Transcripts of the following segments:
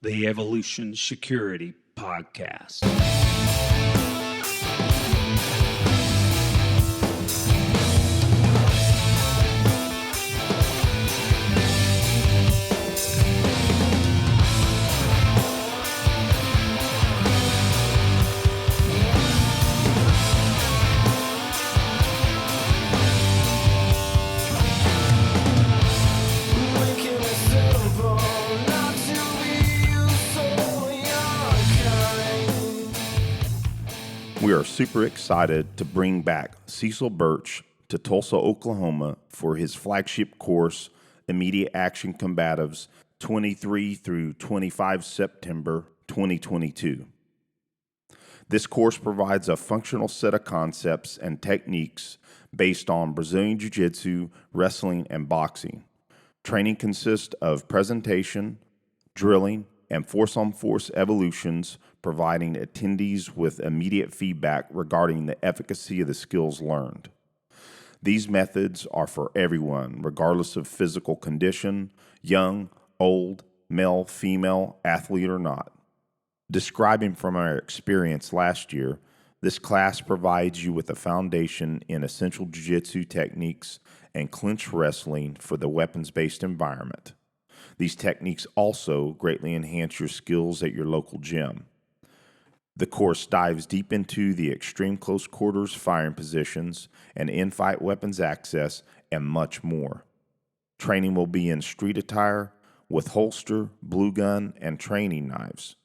the Evolution Security Podcast. We are super excited to bring back Cecil Birch to Tulsa, Oklahoma for his flagship course, Immediate Action Combatives, 23 through 25 September 2022. This course provides a functional set of concepts and techniques based on Brazilian Jiu-Jitsu, wrestling, and boxing. Training consists of presentation, drilling, and force-on-force evolutions, providing attendees with immediate feedback regarding the efficacy of the skills learned. These methods are for everyone, regardless of physical condition, young, old, male, female, athlete, or not. Describing from our experience last year, this class provides you with a foundation in essential jiu-jitsu techniques and clinch wrestling for the weapons-based environment. These techniques also greatly enhance your skills at your local gym. The course dives deep into the extreme close quarters firing positions and in-fight weapons access and much more. Training will be in street attire with holster, blue gun, and training knives.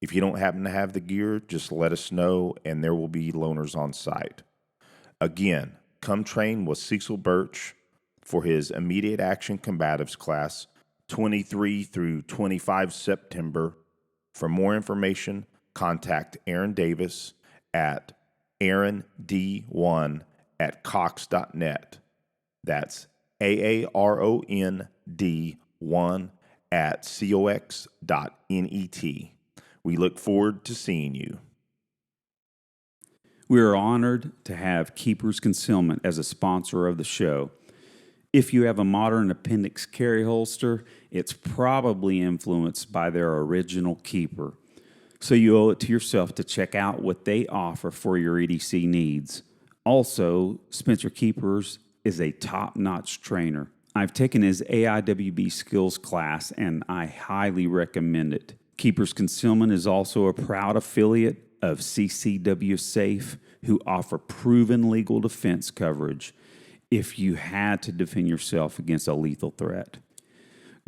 If you don't happen to have the gear, just let us know and there will be loaners on site. Again, come train with Cecil Birch for his Immediate Action Combatives class, 23 through 25 September. For more information, contact Aaron Davis at aarond1@cox.net. That's AAROND1@cox.net. We look forward to seeing you. We are honored to have Keepers Concealment as a sponsor of the show. If you have a modern Appendix carry holster, it's probably influenced by their original keeper. So you owe it to yourself to check out what they offer for your EDC needs. Also, Spencer Keepers is a top-notch trainer. I've taken his AIWB skills class and I highly recommend it. Keepers Concealment is also a proud affiliate of CCWsafe, who offer proven legal defense coverage if you had to defend yourself against a lethal threat.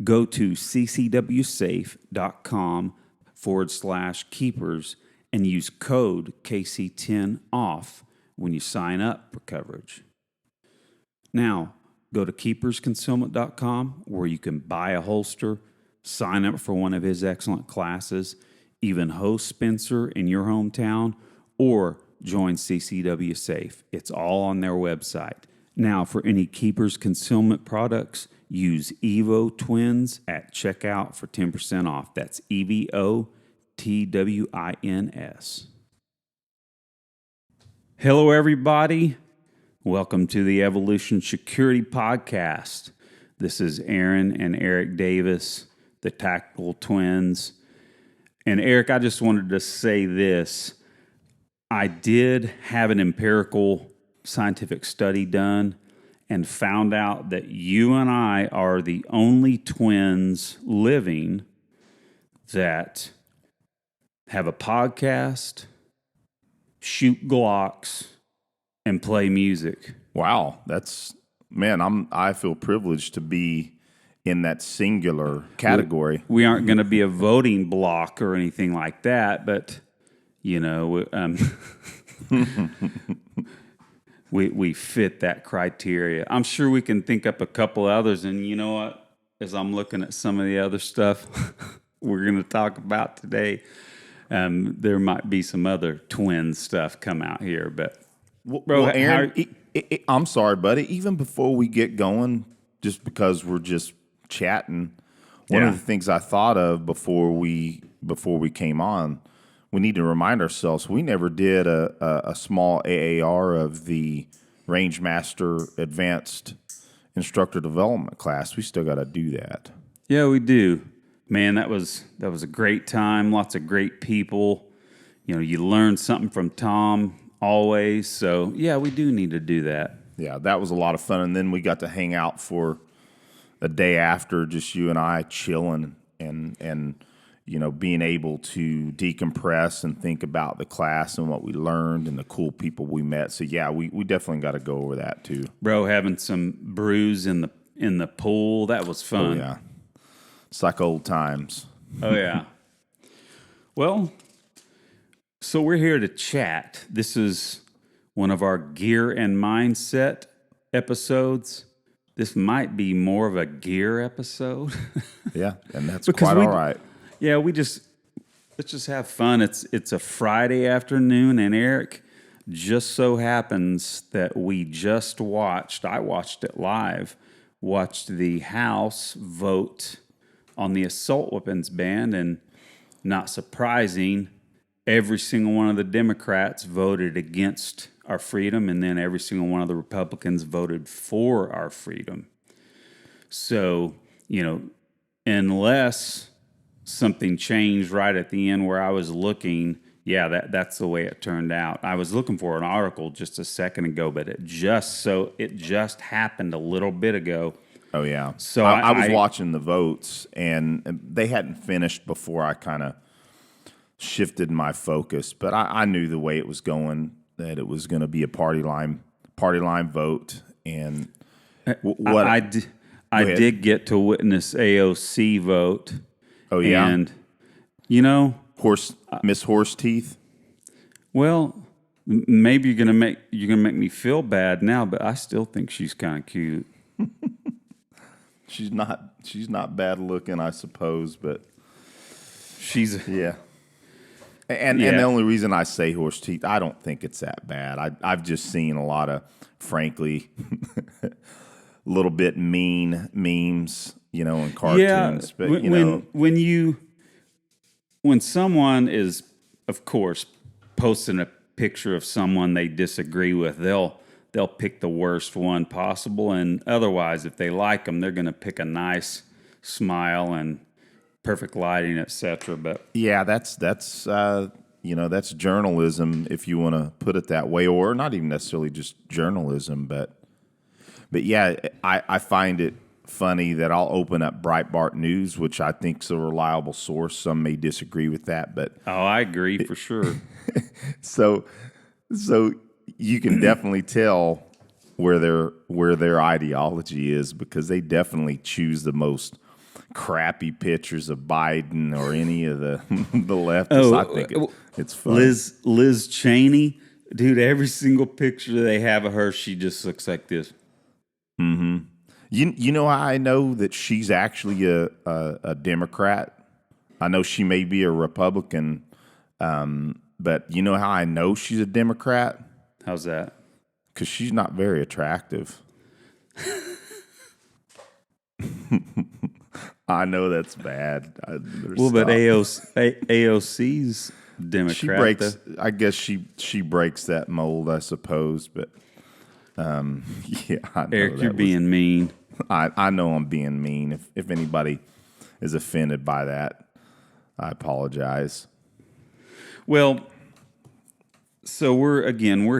Go to ccwsafe.com/keepers and use code KC10OFF when you sign up for coverage. Now, go to keepersconcealment.com where you can buy a holster, sign up for one of his excellent classes, even host Spencer in your hometown, or join CCWsafe. It's all on their website. Now, for any Keepers Concealment products, use Evo Twins at checkout for 10% off. That's EVOTWINS. Hello, everybody. Welcome to the Evolution Security Podcast. This is Aaron and Eric Davis, the Tactical Twins. And Eric, I just wanted to say this. I did have an empirical scientific study done and found out that you and I are the only twins living that have a podcast, shoot Glocks, and play music. Wow, I feel privileged to be in that singular category. We aren't going to be a voting block or anything like that, but you know, we fit that criteria. I'm sure we can think up a couple others, and you know what? As I'm looking at some of the other stuff we're going to talk about today, there might be some other twin stuff come out here. But bro, Aaron, I'm sorry, buddy. Even before we get going, just because we're just chatting, one of the things I thought of before we came on, we need to remind ourselves we never did a small AAR of the Range Master Advanced Instructor Development class. We still got to do that. Yeah, we do. Man, that was a great time. Lots of great people. You learn something from Tom always. So yeah, we do need to do that. Yeah, that was a lot of fun. And then we got to hang out for a day after, just you and I chilling and being able to decompress and think about the class and what we learned and the cool people we met. So yeah, we definitely got to go over that too. Bro, having some brews in the pool, that was fun. Oh yeah. It's like old times. Oh yeah. Well, so we're here to chat. This is one of our gear and mindset episodes. This might be more of a gear episode. Yeah, and that's quite all right. Yeah, let's just have fun. It's a Friday afternoon, and Eric, just so happens that I watched it live, watched the House vote on the assault weapons ban, and not surprising, every single one of the Democrats voted against our freedom, and then every single one of the Republicans voted for our freedom. So, unless something changed right at the end where I was looking, that's the way it turned out. I was looking for an article just a second ago, but it just happened a little bit ago. Oh yeah. So I was watching the votes, and they hadn't finished before I kind of shifted my focus. But I knew the way it was going, that it was going to be a party line vote. And what I did get to witness AOC vote. Oh yeah, and Miss Horse Teeth. Well, maybe you're gonna make me feel bad now, but I still think she's kind of cute. She's not bad looking, I suppose, but she's yeah. And the only reason I say horse teeth, I don't think it's that bad. I've just seen a lot of, frankly, a little bit mean memes, in cartoons. Yeah, but when someone is, of course, posting a picture of someone they disagree with, they'll pick the worst one possible, and otherwise, if they like them, they're going to pick a nice smile and perfect lighting, etc. But yeah, that's journalism, if you want to put it that way, or not even necessarily just journalism, but yeah, I find it funny that I'll open up Breitbart News, which I think is a reliable source. Some may disagree with that, but I agree for sure. So you can definitely tell where their ideology is, because they definitely choose the most crappy pictures of Biden or any of the leftists. I think it's fun. Liz Cheney, dude, every single picture they have of her, she just looks like this. Mm-hmm. You know how I know that she's actually a Democrat? I know she may be a Republican, but you know how I know she's a Democrat? How's that? Because she's not very attractive. I know that's bad. But AOC's Democrat. She breaks. I guess she breaks that mold, I suppose. But yeah, I know Eric, you're being mean. I know I'm being mean. If anybody is offended by that, I apologize. Well, so we're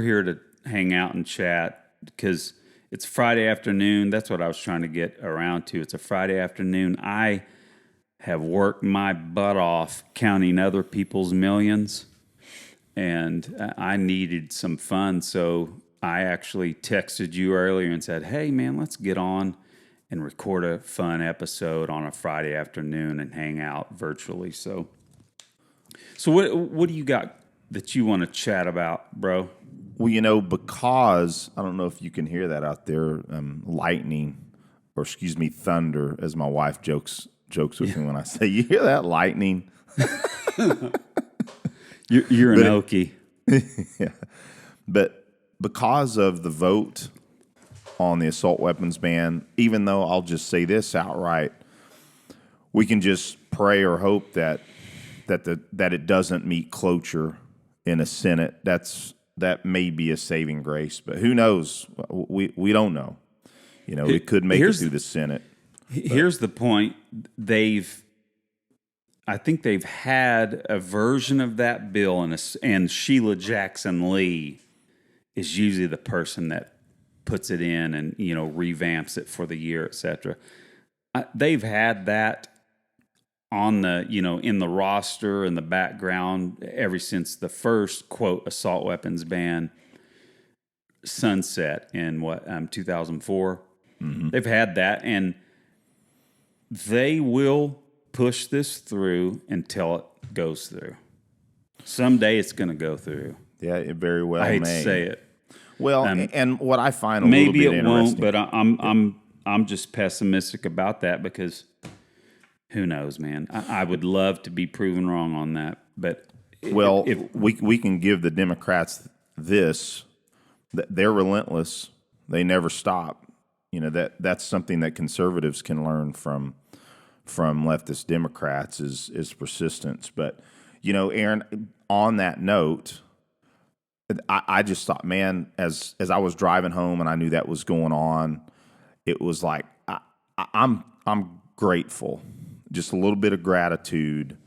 here to hang out and chat because it's Friday afternoon. That's what I was trying to get around to. It's a Friday afternoon. I have worked my butt off counting other people's millions, and I needed some fun. So I actually texted you earlier and said, hey, man, let's get on and record a fun episode on a Friday afternoon and hang out virtually. So what do you got that you want to chat about, bro? Well, because I don't know if you can hear that out there, lightning, or excuse me, thunder, as my wife jokes with me when I say, you hear that lightning? You're an Okie. Yeah. But because of the vote on the assault weapons ban, even though I'll just say this outright, we can just pray or hope that it doesn't meet cloture in a Senate. That may be a saving grace, but who knows? We don't know. It could make it through the Senate. Here's the point. They've I think they've had a version of that bill, and Sheila Jackson Lee is usually the person that puts it in and revamps it for the year, etc. They've had that on the in the roster and the background ever since the first quote assault weapons ban sunset in 2004. Mm-hmm. They've had that, and they will push this through until it goes through. Someday it's going to go through. Yeah, it very well I hate may. to say it. Well, and what I find a little bit maybe it interesting, won't, but I'm just pessimistic about that because who knows, man. I would love to be proven wrong on that, but we can give the Democrats this: they're relentless. They never stop. That's something that conservatives can learn from leftist Democrats is persistence. But Aaron, on that note, I just thought, man, as I was driving home and I knew that was going on, it was like I'm grateful, just a little bit of gratitude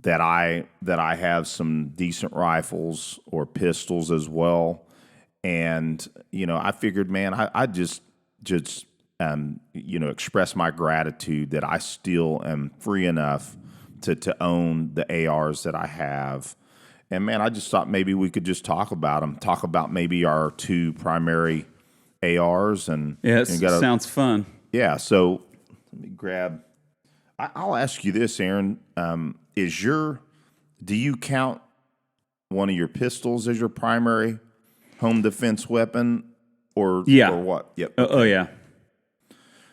that I have some decent rifles or pistols as well, and I figured, man, I just express my gratitude that I still am free enough to own the ARs that I have. And man, I just thought maybe we could just talk about them. Talk about maybe our two primary ARs, and sounds fun. Yeah. So let me grab. I'll ask you this, Aaron. Do you count one of your pistols as your primary home defense weapon, or what? Yep. Oh yeah.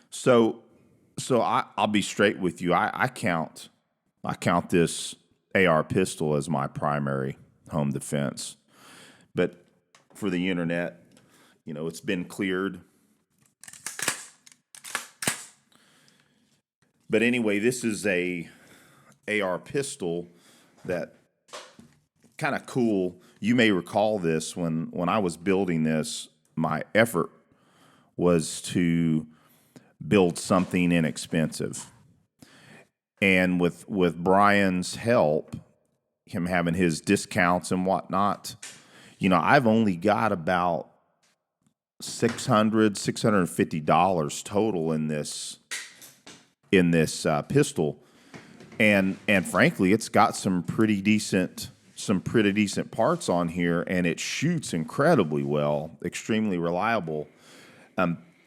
So I'll be straight with you. I count this AR pistol as my primary home defense. But for the internet, it's been cleared. But anyway, this is a AR pistol that kind of cool. You may recall this when I was building this, my effort was to build something inexpensive. And with Brian's help, him having his discounts and whatnot, I've only got about $650 total in this pistol, and frankly, it's got some pretty decent parts on here, and it shoots incredibly well, extremely reliable.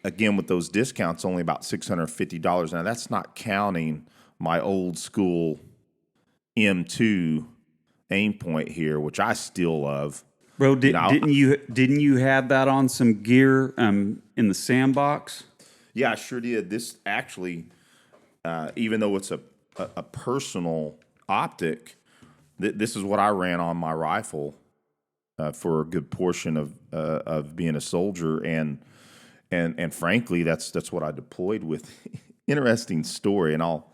Again, with those discounts, only about $650. Now that's not counting my old school M2 aim point here, which I still love. Bro, didn't you have that on some gear in the sandbox? Yeah, I sure did. This actually, even though it's a personal optic, this is what I ran on my rifle for a good portion of being a soldier, and frankly, that's what I deployed with. Interesting story, and I'll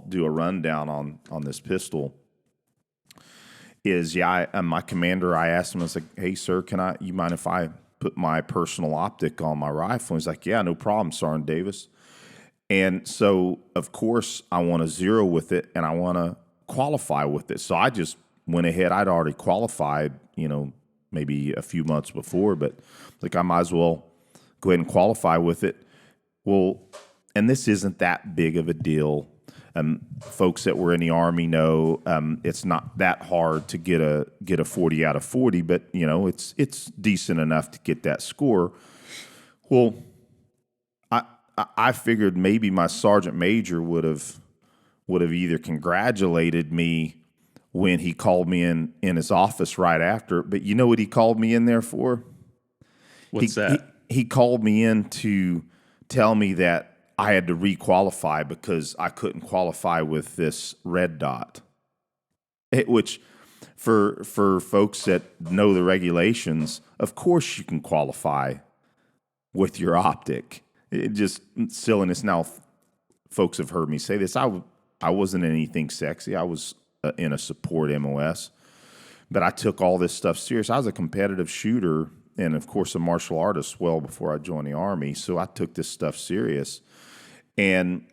do a rundown on this pistol. My commander, I asked him, I was like, "Hey, sir, you mind if I put my personal optic on my rifle?" And he's like, "Yeah, no problem, Sergeant Davis." And so, of course, I want to zero with it, and I want to qualify with it. So I just went ahead. I'd already qualified, maybe a few months before, but like I might as well go ahead and qualify with it. Well, and this isn't that big of a deal. Folks that were in the Army know it's not that hard to get a 40 out of 40, but it's decent enough to get that score. Well, I figured maybe my sergeant major would have either congratulated me when he called me in his office right after, but you know what he called me in there for? What's that? He called me in to tell me that I had to requalify because I couldn't qualify with this red dot. Which, for folks that know the regulations, of course you can qualify with your optic. It just silliness. Now, folks have heard me say this. I wasn't anything sexy. I was in a support MOS, but I took all this stuff serious. I was a competitive shooter and, of course, a martial artist well before I joined the Army, so I took this stuff serious. And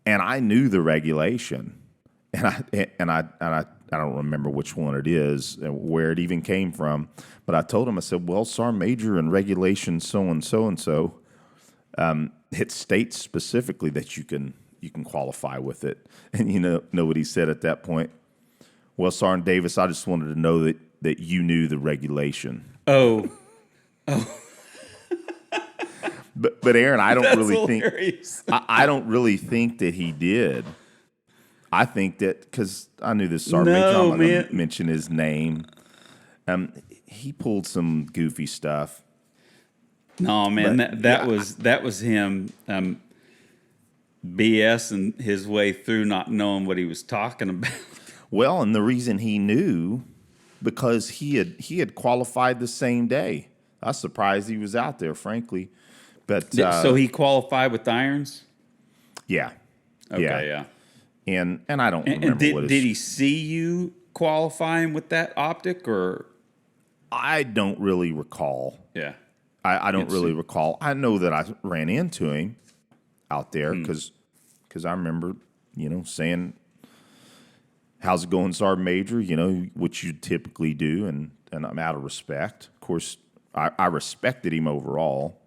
I knew the regulation, I don't remember which one it is and where it even came from, but I told him, I said, well, Sergeant Major and regulation so and so, it states specifically that you can qualify with it. And you know what he said at that point? Well, Sergeant Davis, I just wanted to know that you knew the regulation. Oh. But Aaron, I don't That's really hilarious. think I don't really think that he did. I think that because I knew this Sergeant Major, I'm not going to mention his name. He pulled some goofy stuff. No, man, that was him BSing his way through, not knowing what he was talking about. Well, and the reason he knew, because he had qualified the same day. I was surprised he was out there, frankly. But so he qualified with irons? Yeah. Okay, yeah. And I don't remember did he see you qualifying with that optic, or? I don't really recall. Yeah. I don't really recall. I know that I ran into him out there because I remember, saying, how's it going, Sergeant Major? Which you typically do, and I'm out of respect. Of course, I respected him overall,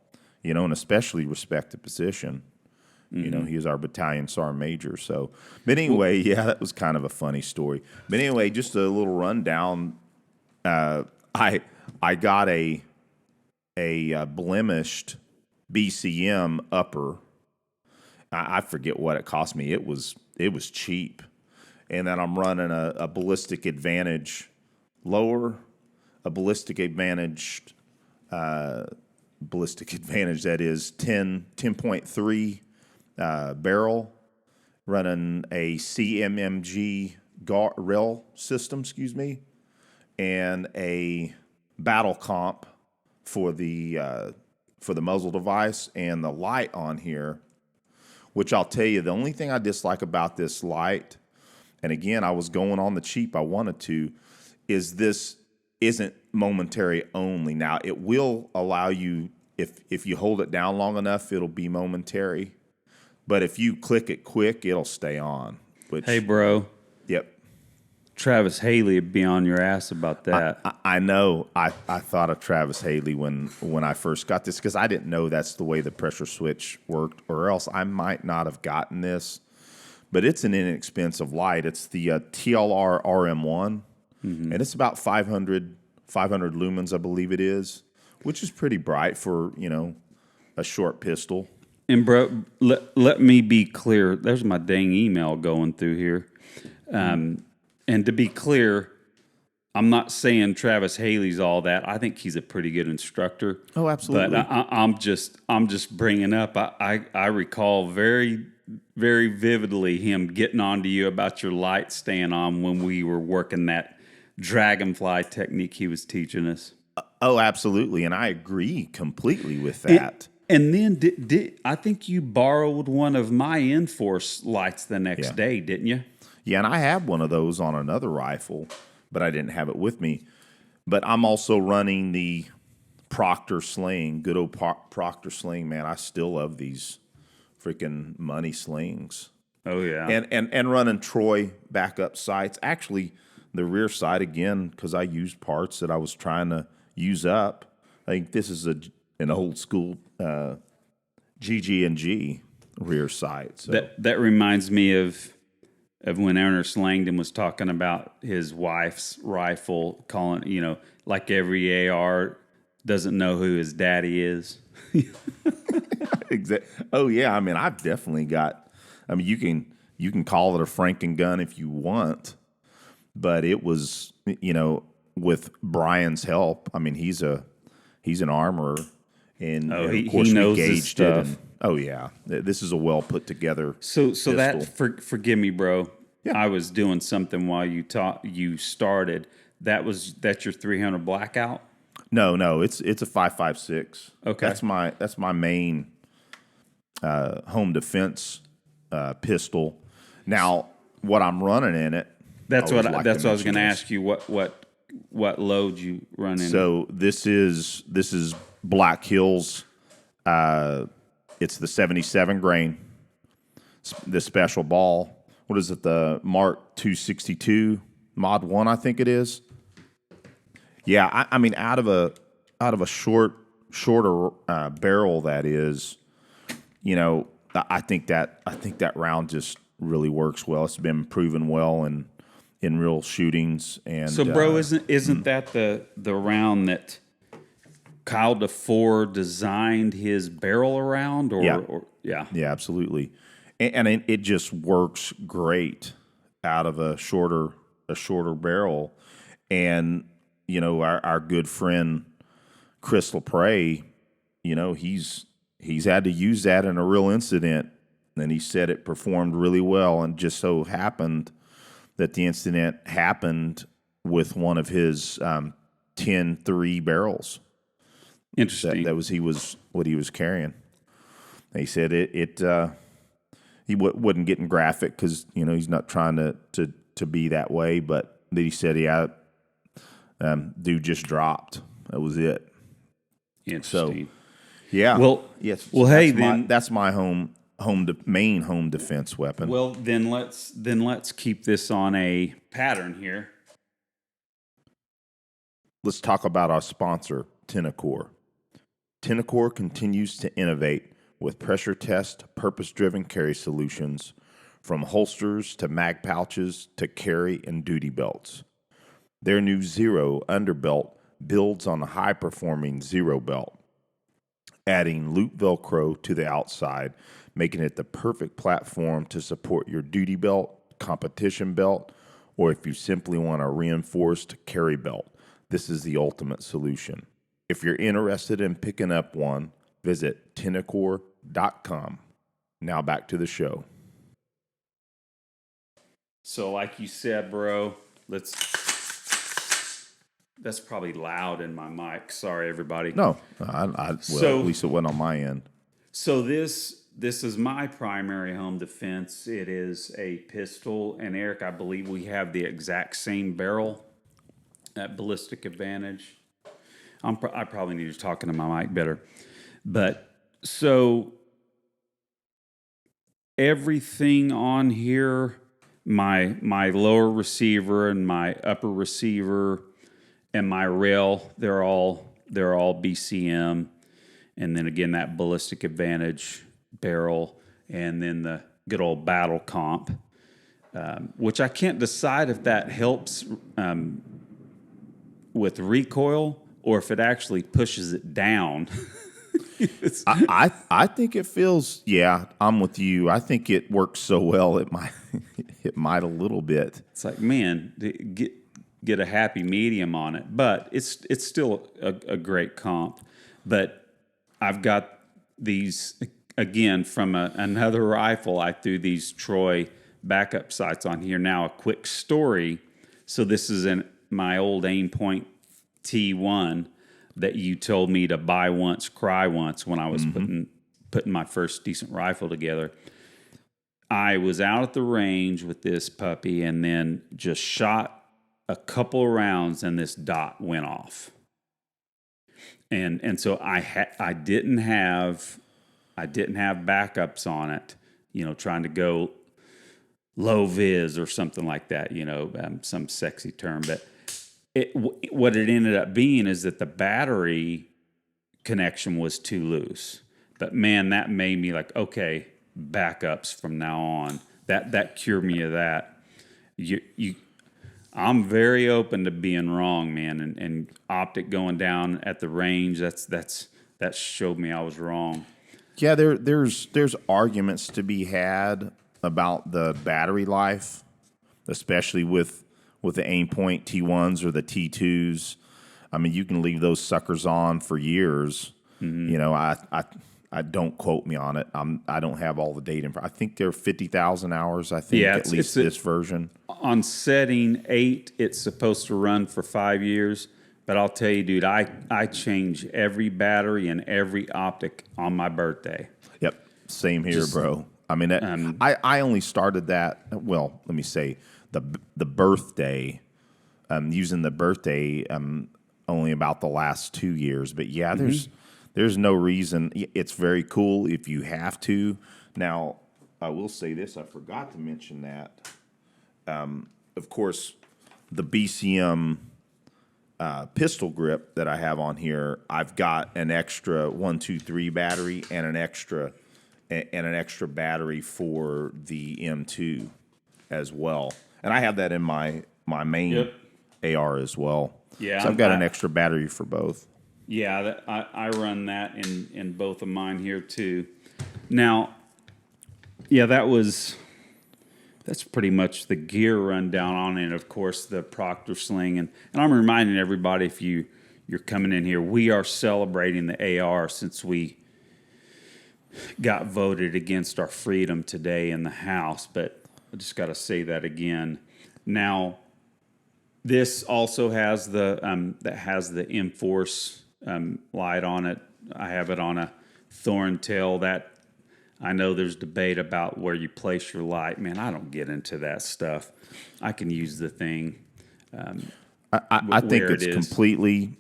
and especially respect the position. Mm-hmm. He was our battalion sergeant major. So, but anyway, that was kind of a funny story. But anyway, just a little rundown. I got a blemished BCM upper. I forget what it cost me. It was cheap. And then I'm running a ballistic advantage lower, a ballistic advantage that is 10.3 barrel, running a CMMG rail system, and a battle comp for the muzzle device and the light on here, which I'll tell you, the only thing I dislike about this light, and again, I was going on the cheap, I wanted to, is this isn't momentary only. Now, it will allow you, if you hold it down long enough, it'll be momentary. But if you click it quick, it'll stay on. Hey, bro. Yep. Travis Haley would be on your ass about that. I know. I thought of Travis Haley when I first got this because I didn't know that's the way the pressure switch worked, or else I might not have gotten this. But it's an inexpensive light. It's the TLR RM1, and it's about 500 lumens, I believe it is, which is pretty bright for, a short pistol. And, bro, let me be clear. There's my dang email going through here. And to be clear, I'm not saying Travis Haley's all that. I think he's a pretty good instructor. Oh, absolutely. But I'm just bringing up. I recall very, very vividly him getting on to you about your light staying on when we were working that dragonfly technique he was teaching us. Oh, absolutely, and I agree completely with that. And then did I think you borrowed one of my Enforce lights the next day, didn't you? Yeah, and I have one of those on another rifle, but I didn't have it with me. But I'm also running the Proctor sling, good old Proctor sling, man. I still love these freaking money slings. Oh, yeah. And running Troy backup sights. Actually, the rear sight, again, because I used parts that I was trying to use up. I think this is an old school GG&G rear sight. So. That reminds me of when Ernest Langdon was talking about his wife's rifle, calling, like every AR doesn't know who his daddy is. Exactly. Oh yeah, I mean, I've definitely got. I mean, you can call it a Franken gun if you want, but it was, with Brian's help. I mean, he's an armorer, and of course he knows we his gauged stuff. it. And, oh yeah, this is a well put together. So pistol. that forgive me, bro. Yeah. I was doing something while you started. That's your 300 blackout. No, it's a 5.56. Okay, that's my main home defense pistol. Now, what I'm running in it. That's what I was going to ask you. What load you run in? So this is Black Hills. It's the 77 grain, the special ball what is it? The Mark 262 Mod 1, I think it is. Yeah, I mean, out of a shorter barrel, that is, you know, I think that round just really works well. It's been proven well in real shootings. And So, bro, isn't that the round that Kyle DeFore designed his barrel around? Yeah, absolutely. And it just works great out of a shorter barrel. And you know, our good friend Chris LaPrey, you know, he's had to use that in a real incident, and he said it performed really well. And just so happened that the incident happened with one of his 10-3 barrels. Interesting. That was what he was carrying. And he said he wasn't getting graphic because, you know, he's not trying to be that way, but he said dude just dropped. That was it. Interesting. So, yeah. Well, yes. Well, hey, then that's my main home defense weapon. Well, then let's keep this on a pattern here. Let's talk about our sponsor, Tenacore. Tenacore continues to innovate with pressure test, purpose-driven carry solutions, from holsters to mag pouches to carry and duty belts. Their new Zero underbelt builds on a high-performing Zero belt, adding loop Velcro to the outside, making it the perfect platform to support your duty belt, competition belt, or if you simply want a reinforced carry belt. This is the ultimate solution. If you're interested in picking up one, visit tenacore.com. Now back to the show. So like you said, bro, that's probably loud in my mic. Sorry, everybody. No, at least it went on my end. So this is my primary home defense. It is a pistol. And Eric, I believe we have the exact same barrel at Ballistic Advantage. I probably need to talk into my mic better. But so everything on here, my lower receiver and my upper receiver and my rail, they're all BCM. And then again, that Ballistic Advantage barrel, and then the good old Battle Comp, which I can't decide if that helps with recoil or if it actually pushes it down. I think it feels, yeah, I'm with you. I think it works so well it might a little bit. It's like, man, get a happy medium on it, but it's still a great comp. But I've got these again from another rifle. I threw these Troy backup sights on here. Now a quick story. So this is my old aim point T1 that you told me to buy once, cry once when I was putting my first decent rifle together. I was out at the range with this puppy and then just shot a couple of rounds and this dot went off. And so I didn't have backups on it, you know, trying to go low vis or something like that, you know, some sexy term, but what it ended up being is that the battery connection was too loose. But man, that made me like, okay, backups from now on. That cured me of that. I'm very open to being wrong, man. And optic going down at the range, that showed me I was wrong. Yeah, there's arguments to be had about the battery life, especially with the aim point T1s or the T2s. I mean, you can leave those suckers on for years. Mm-hmm. You know, I don't quote me on it. I don't have all the data. I think they're 50,000 hours. I think at least this version. On setting 8, it's supposed to run for 5 years. But I'll tell you, dude, I change every battery and every optic on my birthday. Yep, same here, bro. I mean, I only started that. Well, let me say the birthday. Using the birthday only about the last 2 years. But yeah, there's no reason. It's very cool if you have to. Now, I will say this. I forgot to mention that. Of course, the BCM pistol grip that I have on here, I've got an extra 1, 2, 3 battery and an extra battery for the M2 as well. And I have that in my main AR as well. Yeah, so I've got an extra battery for both. Yeah, I run that in both of mine here too. Now, yeah, that's pretty much the gear rundown on it. Of course, the Proctor sling, and I'm reminding everybody, if you're coming in here, we are celebrating the AR since we got voted against our freedom today in the House. But I just got to say that again. Now, this also has the Enforce light on it. I have it on a Thorntail. That I know there's debate about where you place your light. Man, I don't get into that stuff. I can use the thing. I think it's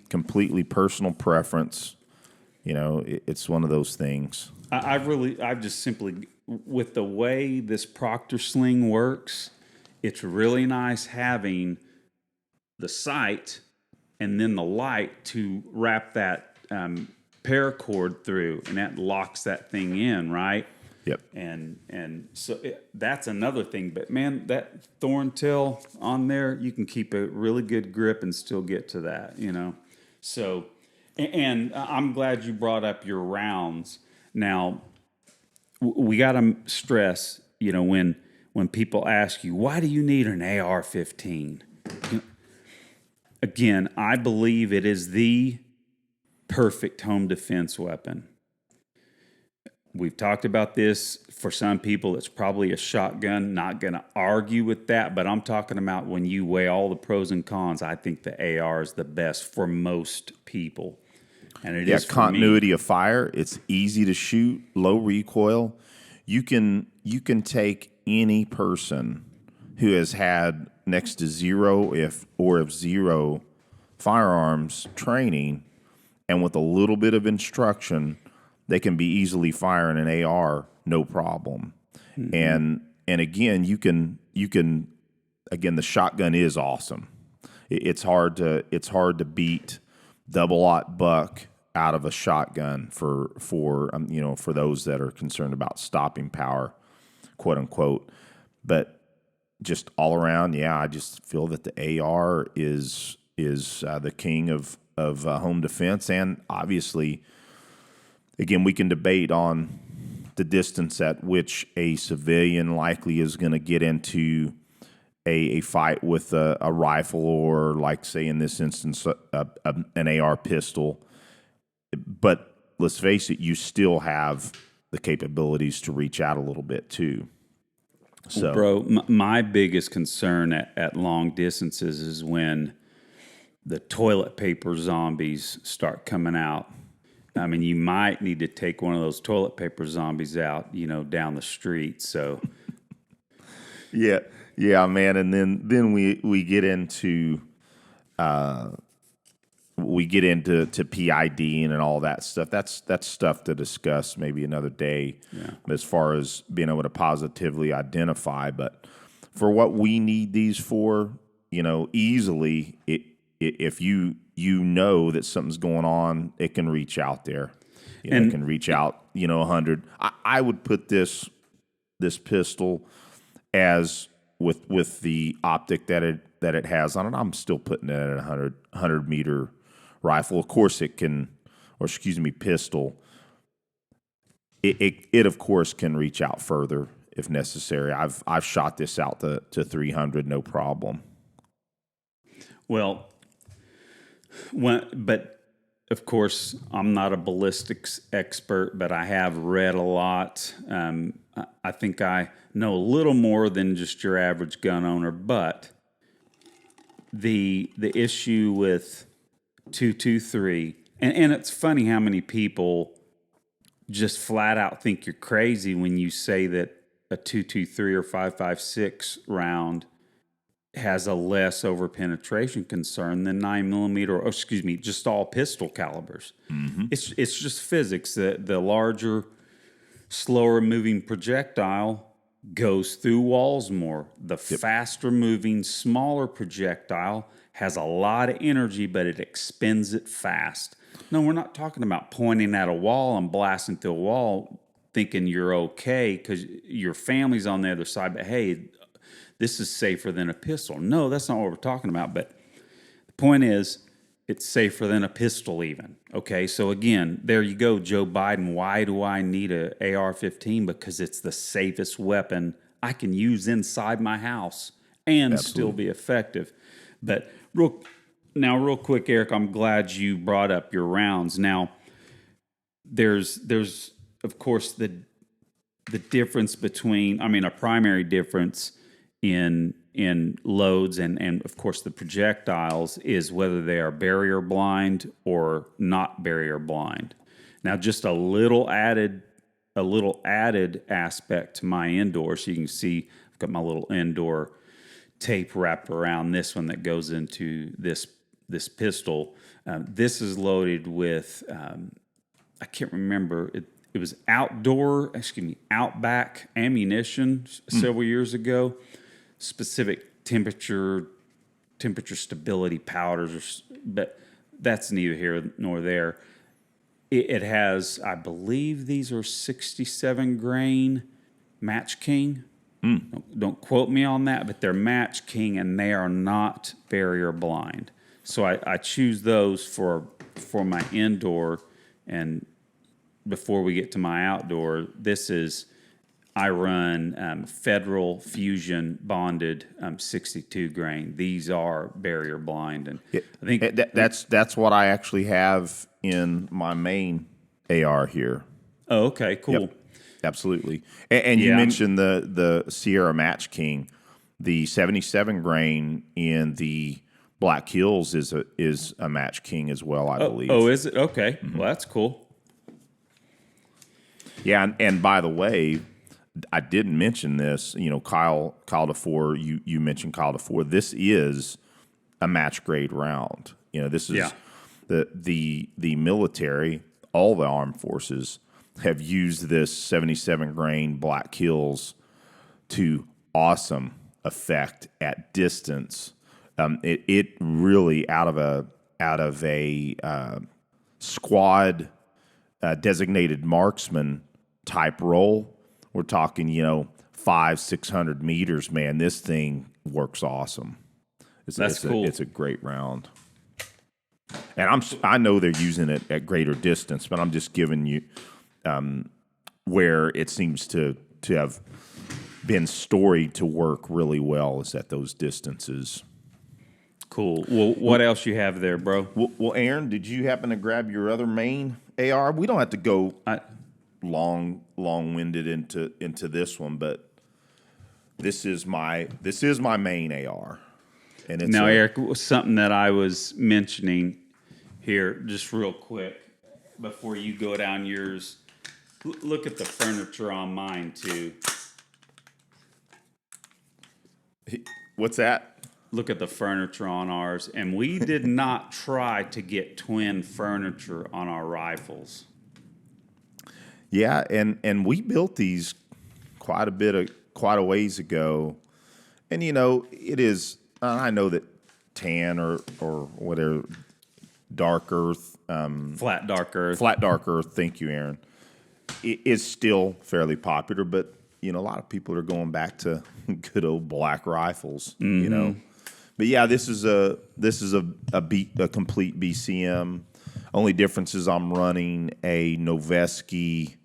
completely personal preference. You know, it's one of those things. I've just simply, with the way this Proctor sling works, it's really nice having the sight and then the light to wrap that paracord through, and that locks that thing in, right? Yep. And so that's another thing. But man, that Thorntail on there, you can keep a really good grip and still get to that, you know. So, and I'm glad you brought up your rounds. Now, we got to stress, you know, when people ask you, why do you need an AR-15? Again, I believe it is the perfect home defense weapon. We've talked about this. For some people, it's probably a shotgun. Not going to argue with that, but I'm talking about when you weigh all the pros and cons, I think the AR is the best for most people. And it is for continuity me. of fire. It's easy to shoot, low recoil. You can take any person who has had next to zero zero firearms training, and with a little bit of instruction, they can be easily firing an AR, no problem. Mm-hmm. And again, you can the shotgun is awesome. It's hard to beat double-aught buck out of a shotgun for those that are concerned about stopping power, quote unquote. But just all around, yeah, I just feel that the AR is the king of home defense. And obviously, again, we can debate on the distance at which a civilian likely is going to get into a fight with a rifle, or, like, say in this instance, an AR pistol. But let's face it, you still have the capabilities to reach out a little bit too. So, bro, my biggest concern at long distances is when the toilet paper zombies start coming out. I mean, you might need to take one of those toilet paper zombies out, you know, down the street. So, yeah, man. And then we get into PID and all that stuff. That's stuff to discuss maybe another day. Yeah. As far as being able to positively identify, but for what we need these for, you know, easily, if you know that something's going on, it can reach out there. It can reach out, 100. I would put this pistol as with the optic that it has on it. I'm still putting it at 100 meter rifle. Of course pistol. It of course can reach out further if necessary. I've shot this out to 300, no problem. Well, but of course, I'm not a ballistics expert, but I have read a lot. I think I know a little more than just your average gun owner, but the issue with 223, and it's funny how many people just flat out think you're crazy when you say that a 223 or 5.56 round has a less over penetration concern than 9mm, just all pistol calibers. It's just physics. The larger, slower moving projectile goes through walls more. The faster moving, smaller projectile has a lot of energy, but it expends it fast. No, we're not talking about pointing at a wall and blasting through a wall thinking you're okay because your family's on the other side, but hey, this is safer than a pistol. No, that's not what we're talking about. But the point is, it's safer than a pistol even. Okay, so again, there you go, Joe Biden. Why do I need a AR-15? Because it's the safest weapon I can use inside my house and still be effective. But real quick, Eric, I'm glad you brought up your rounds. Now, there's of course the difference between, a primary difference in loads and of course the projectiles is whether they are barrier blind or not barrier blind. Now, just a little added aspect to my indoor, so you can see I've got my little indoor tape wrapped around this one that goes into this pistol. This is loaded with I can't remember it was Outback ammunition several years ago. Specific temperature stability powders, but that's neither here nor there. It has, I believe these are 67 grain Match King. Don't quote me on that, but they're Match King and they are not barrier blind. So I choose those for my indoor. And before we get to my outdoor, I run Federal Fusion bonded 62 grain. These are barrier blind, and I think that's what I actually have in my main AR here. Oh, okay, cool. Yep, absolutely. And you mentioned the Sierra Match King, the 77 grain in the Black Hills is a Match King as well, I believe. Oh, is it? Okay, well that's cool. Yeah, and by the way, I didn't mention this. Kyle DeFore, you mentioned Kyle DeFore. This is a match grade round. This is the military. All the armed forces have used this 77 grain Black Hills to awesome effect at distance. It really out of a squad designated marksman type role. We're talking, 500-600 meters, man. This thing works awesome. That's cool. It's a great round. And I know they're using it at greater distance, but I'm just giving you where it seems to have been storied to work really well is at those distances. Cool. Well, what else you have there, bro? Well, Aaron, did you happen to grab your other main AR? We don't have to go long-winded into this one, but this is my main AR. And it's Eric, something that I was mentioning here, just real quick, before you go down yours. Look at the furniture on mine too. What's that? Look at the furniture on ours, and we did not try to get twin furniture on our rifles. Yeah, and we built these quite a ways ago, and it is. I know that tan or whatever, dark earth, flat dark earth. Thank you, Aaron. It is still fairly popular, but a lot of people are going back to good old black rifles. But yeah, this is a complete BCM. Only difference is I'm running a Noveske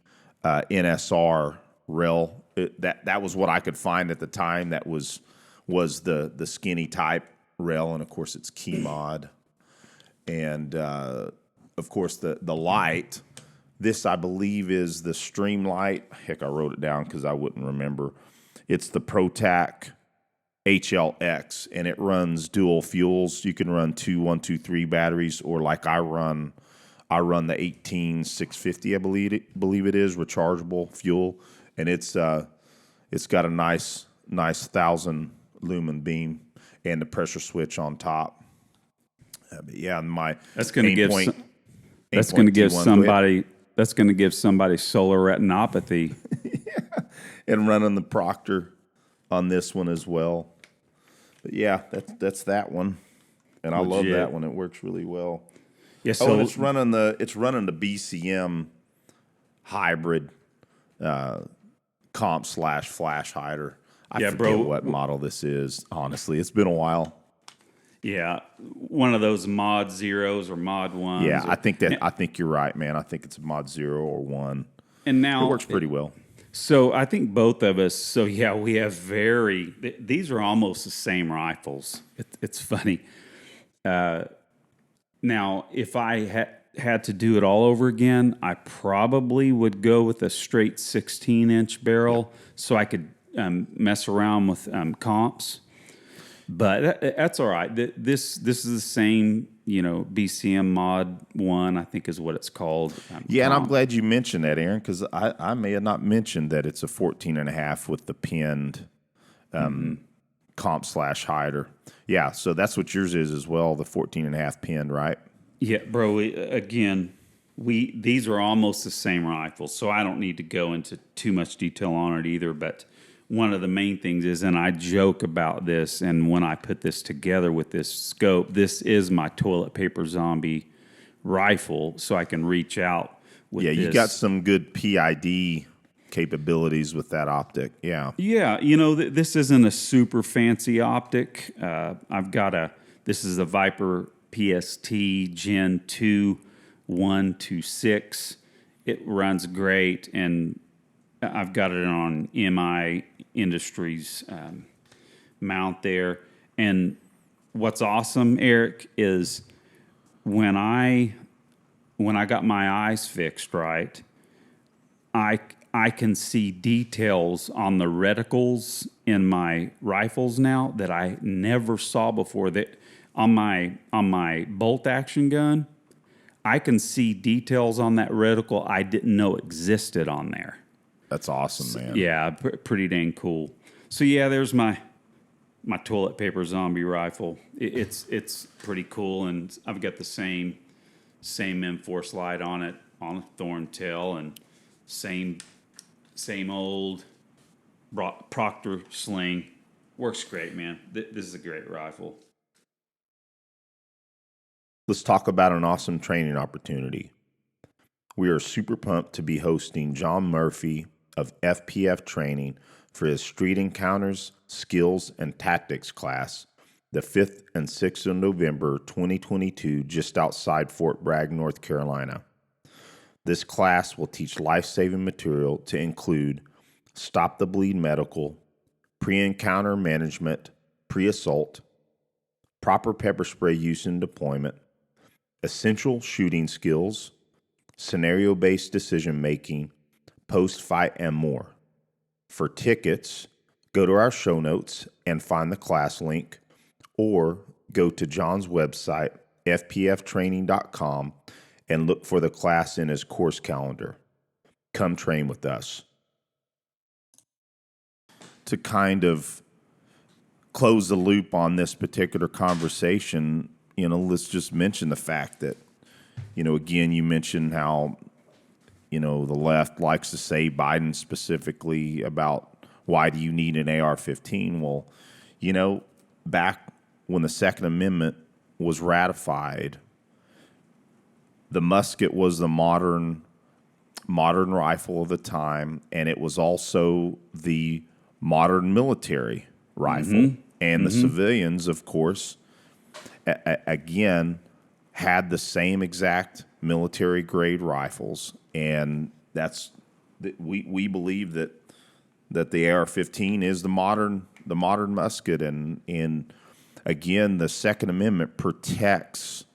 NSR rail. That was what I could find at the time. That was the skinny type rail, and of course it's key mod, and of course the light. This I believe is the Streamlight. Heck, I wrote it down because I wouldn't remember. It's the ProTac HLX, and it runs dual fuels. You can run 2 123 batteries, or like I run the 18650, I believe it is, rechargeable fuel, and it's got a nice 1,000 lumen beam and the pressure switch on top. But yeah, that's going to give somebody solar retinopathy. and running the Proctor on this one as well. But yeah, that's that one, and I love that one. It works really well. Yeah. So and it's running the BCM hybrid comp/flash hider. I forget what model this is. Honestly, it's been a while. Yeah, one of those mod zeros or mod ones. Yeah, I think you're right, man. I think it's a mod 0 or 1. And now it works pretty well. So I think both of us. So yeah, we have these are almost the same rifles. It's funny. Now, if I had to do it all over again, I probably would go with a straight 16-inch barrel, so I could mess around with comps. But that's all right. This is the same, BCM Mod 1, I think is what it's called. Yeah, and I'm glad you mentioned that, Aaron, because I may have not mentioned that it's a 14.5 with the pinned comp/hider. Yeah, so that's what yours is as well, the 14.5 pinned, right? Yeah, bro. These are almost the same rifles, so I don't need to go into too much detail on it either, but one of the main things is, and I joke about this, and when I put this together with this scope, this is my toilet paper zombie rifle, so I can reach out with this. You got some good PID capabilities with that optic. Yeah. Yeah, this isn't a super fancy optic. This is a Viper PST Gen 2 126. It runs great, and I've got it on MI Industries mount there. And what's awesome, Eric, is when I got my eyes fixed right, I can see details on the reticles in my rifles now that I never saw before. That on my bolt action gun, I can see details on that reticle I didn't know existed on there. That's awesome, man. Yeah, pretty dang cool. So yeah, there's my toilet paper zombie rifle. It's pretty cool, and I've got the same M4 slide on it, on a thorn tail, and same old Proctor sling. Works great, man. This is a great rifle. Let's talk about an awesome training opportunity. We are super pumped to be hosting John Murphy of FPF Training for his Street Encounters, Skills, and Tactics class, the 5th and 6th of November 2022, just outside Fort Bragg, North Carolina. This class will teach life-saving material to include Stop the Bleed Medical, Pre-Encounter Management, Pre-Assault, Proper Pepper Spray Use and Deployment, Essential Shooting Skills, Scenario-Based Decision-Making, Post-Fight, and more. For tickets, go to our show notes and find the class link, or go to John's website, fpftraining.com, and look for the class in his course calendar. Come train with us. To kind of close the loop on this particular conversation, let's just mention the fact that, again, you mentioned how, the left likes to say, Biden specifically, about why do you need an AR-15? Well, back when the Second Amendment was ratified, the musket was the modern rifle of the time, and it was also the modern military rifle. And the civilians, of course, again, had the same exact military grade rifles, and we believe that the AR-15 is the modern musket, and again, the Second Amendment protects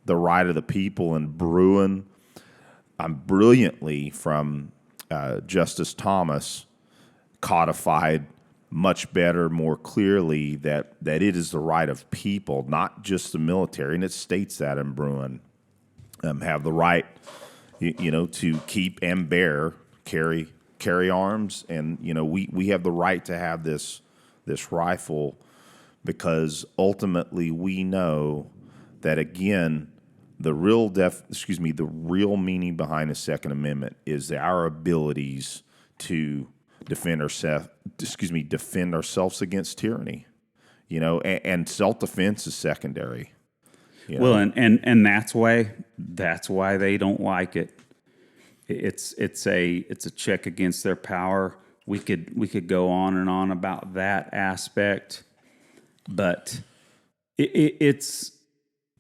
the right of the people, and Bruin, brilliantly from Justice Thomas, codified much better, more clearly that it is the right of people, not just the military, and it states that in Bruin, have the right, to keep and carry arms, and we have the right to have this rifle, because ultimately we know that, again, the real meaning behind the Second Amendment is our abilities to defend ourselves against tyranny. And self-defense is secondary. Well, and that's why they don't like it. It's a check against their power. We could go on and on about that aspect, but it's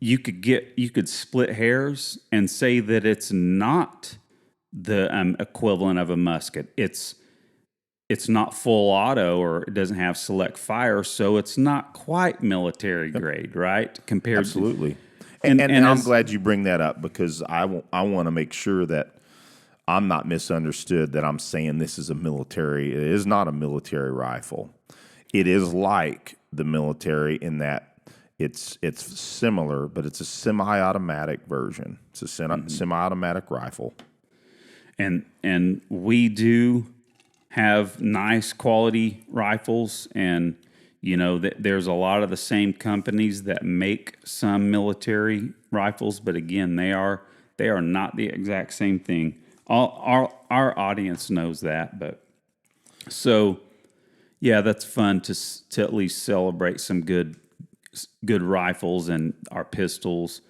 you could split hairs and say that it's not the equivalent of a musket. It's not full auto, or it doesn't have select fire, so it's not quite military grade, right? Compared Absolutely. to, And I'm glad you bring that up, because I want to make sure that I'm not misunderstood, that I'm saying this is a military. It is not a military rifle. It is like the military in that it's similar, but it's a semi-automatic version. It's a semi-automatic rifle. And we do have nice quality rifles, and there's a lot of the same companies that make some military rifles, but again, they are not the exact same thing. Our audience knows that, but so yeah, that's fun to at least celebrate some good rifles and our pistols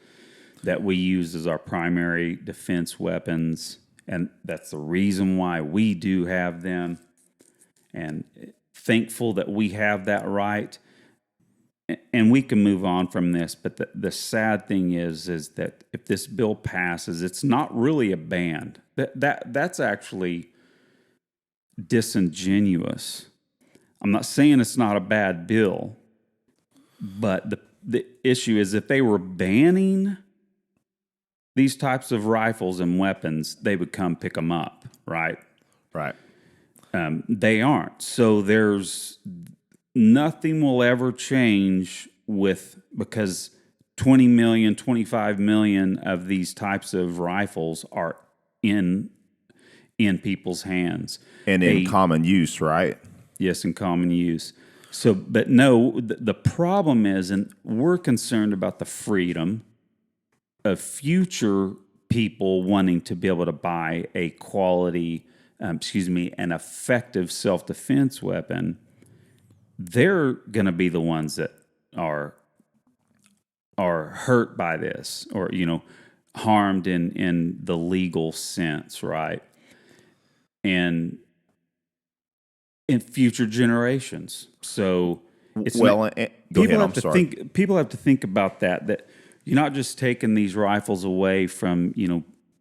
that we use as our primary defense weapons. And that's the reason why we do have them, and thankful that we have that right. And we can move on from this, but the sad thing is that if this bill passes, it's not really a ban. That's actually disingenuous. I'm not saying it's not a bad bill, but the issue is, if they were banning these types of rifles and weapons, they would come pick them up, right? Right. They aren't. So there's nothing will ever change because 20 million, 25 million of these types of rifles are in people's hands. And in common use, right? Yes, in common use. So, but no, the problem is, and we're concerned about the freedom of future people wanting to be able to buy a quality, an effective self-defense weapon. They're going to be the ones that are hurt by this, or harmed in the legal sense, right? And in future generations. So it's people have to think about that you're not just taking these rifles away from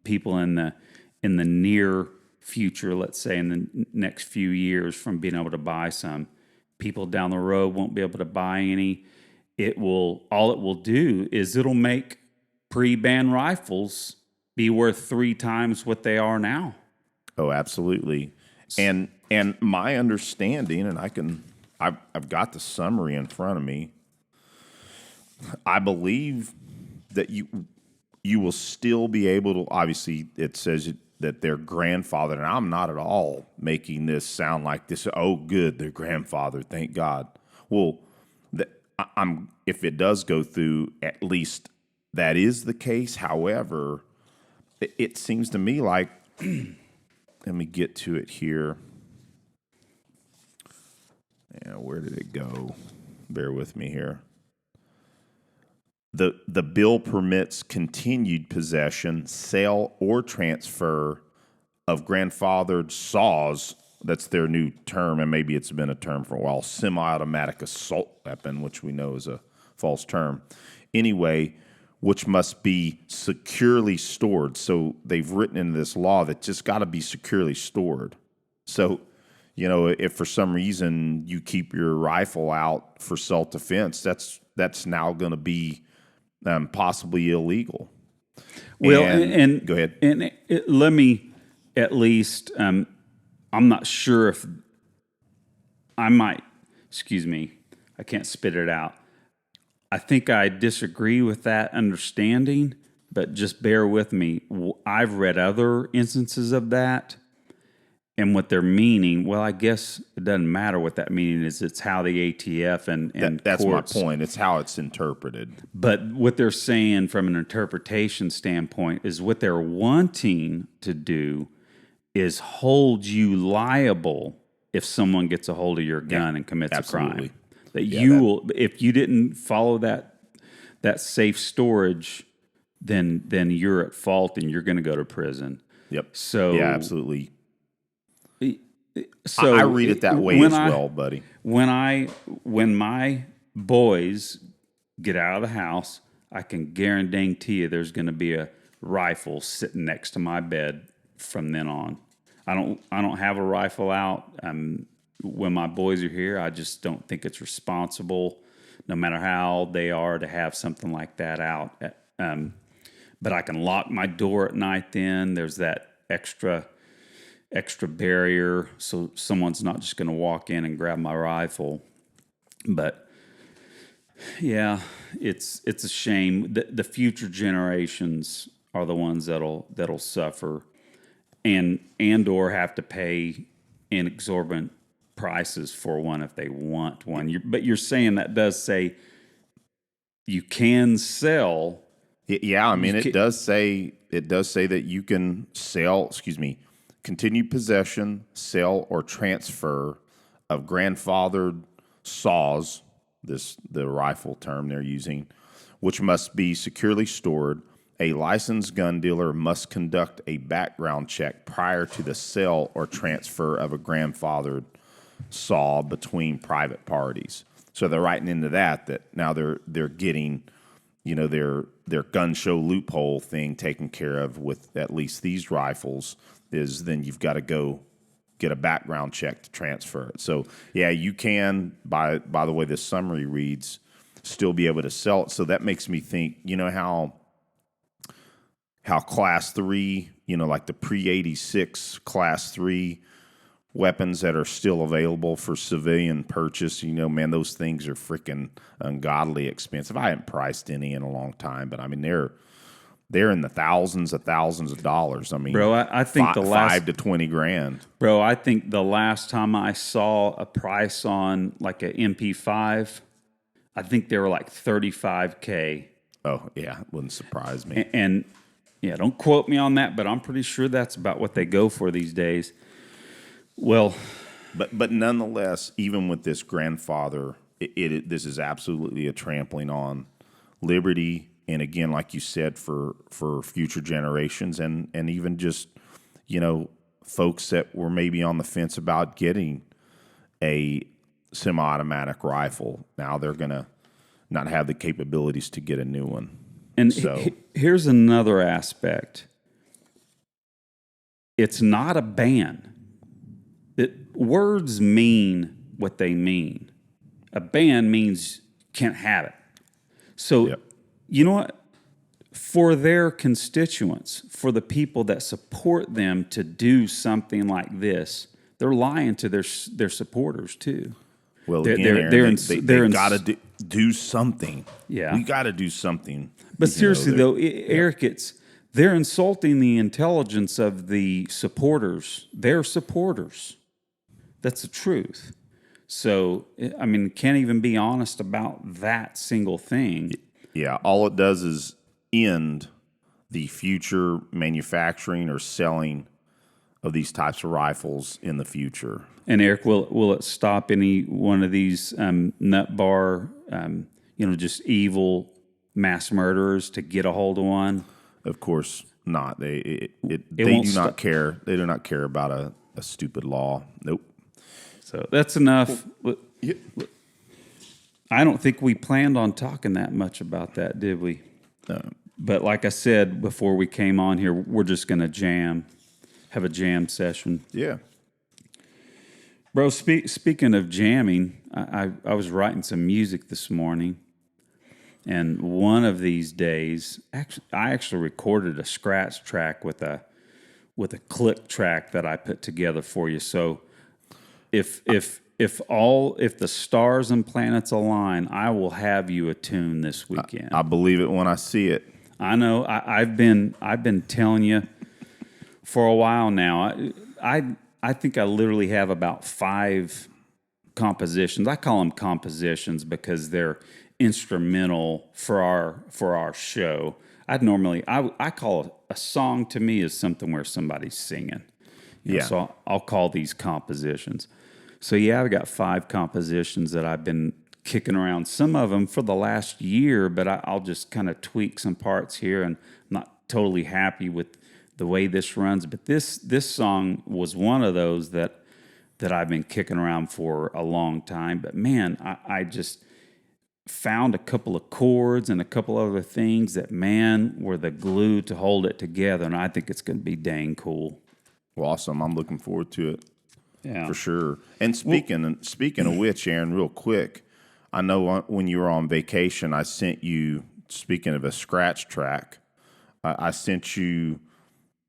people in the near future, let's say in the next few years, from being able to buy some. People down the road won't be able to buy any. All it will do is it'll make pre-ban rifles be worth 3 times what they are now. Oh, absolutely. And my understanding, and I've got the summary in front of me. I believe that you will still be able to. Obviously, it says that their grandfather, and I'm not at all making this sound like this. Oh, good, their grandfather. Thank God. Well, if it does go through, at least that is the case. However, it seems to me like. Let me get to it here. Yeah, where did it go? Bear with me here. The bill permits continued possession, sale, or transfer of grandfathered saws. That's their new term, and maybe it's been a term for a while. Semi-automatic assault weapon, which we know is a false term. Anyway, which must be securely stored. So they've written in this law that just got to be securely stored. So, if for some reason you keep your rifle out for self-defense, that's now going to be possibly illegal. Well, and go ahead. And let me at least, I'm not sure if I might, I can't spit it out. I think I disagree with that understanding, but just bear with me. I've read other instances of that, and what they're meaning, well, I guess it doesn't matter what that meaning is. It's how the ATF and that's courts, my point. It's how it's interpreted. But what they're saying from an interpretation standpoint is what they're wanting to do is hold you liable if someone gets a hold of your gun and commits absolutely. a crime. That you will, if you didn't follow that safe storage, then you're at fault and you're going to go to prison. Yep. So yeah, absolutely. So I read it that way as well, buddy. When my boys get out of the house, I can guarantee you there's going to be a rifle sitting next to my bed from then on. I don't have a rifle out. When my boys are here, I just don't think it's responsible, no matter how old they are, to have something like that out. But I can lock my door at night then. There's that extra barrier, so someone's not just going to walk in and grab my rifle. But yeah, it's a shame. The future generations are the ones that'll suffer and or have to pay an exorbitant prices for one if they want one. But you're saying that does say you can sell. Yeah, I mean, it does say that you can sell, continue possession, sell, or transfer of grandfathered saws, the rifle term they're using, which must be securely stored. A licensed gun dealer must conduct a background check prior to the sale or transfer of a grandfathered saw between private parties. So they're writing into that now they're getting, their gun show loophole thing taken care of with at least these rifles. Is then you've got to go get a background check to transfer it. So yeah, you can, by the way this summary reads, still be able to sell it. So that makes me think, how class 3, like the pre-86 class 3 weapons that are still available for civilian purchase, man, those things are freaking ungodly expensive. I haven't priced any in a long time, but I mean, they're in the thousands of dollars. I mean, bro, I think $5 to $20,000. Bro, I think the last time I saw a price on like an MP5, I think they were like $35K. Oh yeah, it wouldn't surprise me. And yeah, don't quote me on that, but I'm pretty sure that's about what they go for these days. Well, but nonetheless, even with this grandfather, this is absolutely a trampling on liberty. And again, like you said, for future generations and even just, folks that were maybe on the fence about getting a semi-automatic rifle. Now they're going to not have the capabilities to get a new one. And here's another aspect. It's not a ban. Words mean what they mean. A ban means can't have it. So, yep. You know what? For their constituents, for the people that support them to do something like this, they're lying to their supporters too. Well, they've got to do something. Yeah, we got to do something. But seriously, though, Eric, they're insulting the intelligence of the supporters. They're supporters. That's the truth. So, I mean, can't even be honest about that single thing. Yeah, all it does is end the future manufacturing or selling of these types of rifles in the future. And Eric, will it stop any one of these nut bar, just evil mass murderers to get a hold of one? Of course not. They do not care. They do not care about a stupid law. Nope. So that's enough. Well, yeah. I don't think we planned on talking that much about that, did we? No. But like I said before we came on here, we're just going to have a jam session. Yeah. Bro, speaking of jamming, I was writing some music this morning, and one of these days, I actually recorded a scratch track with a click track that I put together for you. So if the stars and planets align, I will have you attuned this weekend. I believe it when I see it. I know. I've been telling you for a while now. I think I literally have about 5 compositions. I call them compositions because they're instrumental for our show. I call a song to me is something where somebody's singing. Yeah. So I'll call these compositions. So yeah, I've got 5 compositions that I've been kicking around. Some of them for the last year, but I'll just kind of tweak some parts here, and I'm not totally happy with the way this runs. But this song was one of those that I've been kicking around for a long time. But man, I just found a couple of chords and a couple other things that, man, were the glue to hold it together, and I think it's going to be dang cool. Well, awesome. I'm looking forward to it. Yeah, For sure. And speaking of which, Aaron, real quick, I know when you were on vacation, I sent you, speaking of a scratch track, I sent you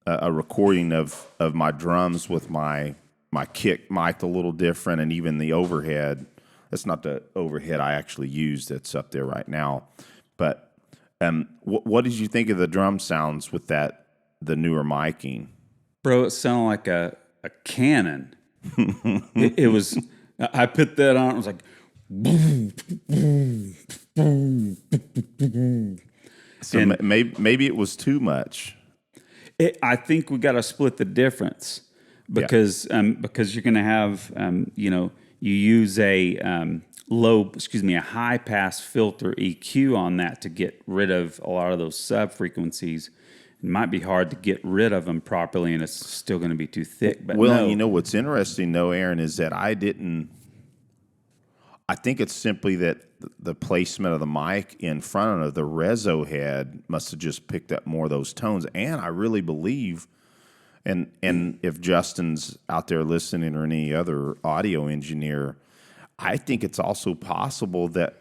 a recording of my drums with my kick mic'd a little different, and even the overhead. That's not the overhead I actually used that's up there right now. But what did you think of the drum sounds with the newer miking? bro, it sounded like a cannon. It was. I put that on. It was like, boom, boom, boom, boom. So maybe it was too much. I think we got to split the difference because you're going to have you use a a high pass filter EQ on that to get rid of a lot of those sub frequencies. It might be hard to get rid of them properly, and it's still going to be too thick. But Well, you know what's interesting, though, Aaron, is that I think it's simply that the placement of the mic in front of the reso head must have just picked up more of those tones. And I really believe, and if Justin's out there listening or any other audio engineer, I think it's also possible that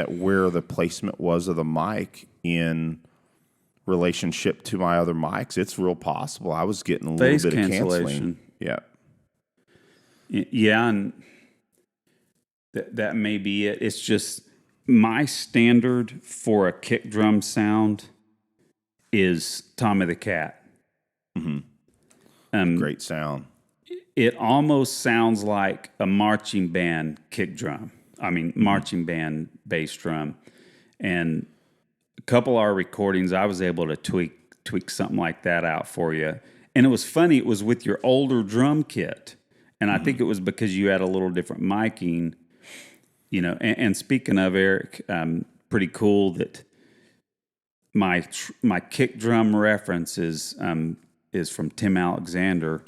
where the placement was of the mic in relationship to my other mics, it's real possible I was getting a little phase bit of cancellation. canceling. Yeah, and that may be it. It's just my standard for a kick drum sound is Tommy the Cat. Great sound. It almost sounds like a marching band kick drum. I mean, marching band bass drum. And a couple of our recordings, I was able to tweak something like that out for you. And it was funny. It was with your older drum kit. And I think it was because you had a little different miking, and speaking of, Eric, pretty cool that my kick drum reference is from Tim Alexander,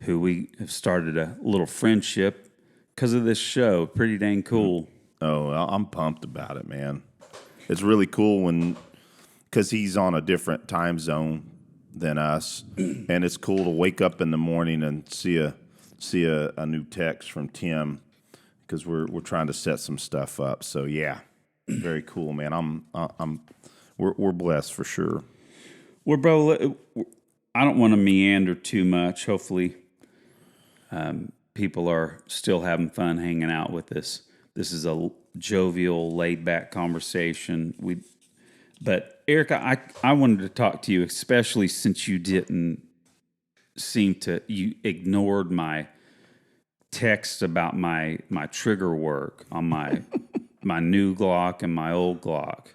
who we have started a little friendship because of this show. Pretty dang cool. Oh, I'm pumped about it, man. It's really cool because he's on a different time zone than us, and it's cool to wake up in the morning and see a new text from Tim, because we're trying to set some stuff up. So yeah, very cool, man. We're blessed for sure. Well, bro, I don't want to meander too much. Hopefully, people are still having fun hanging out with us. This is a jovial, laid-back conversation. But Eric, I wanted to talk to you, especially since you didn't you ignored my text about my trigger work on my my new Glock and my old Glock.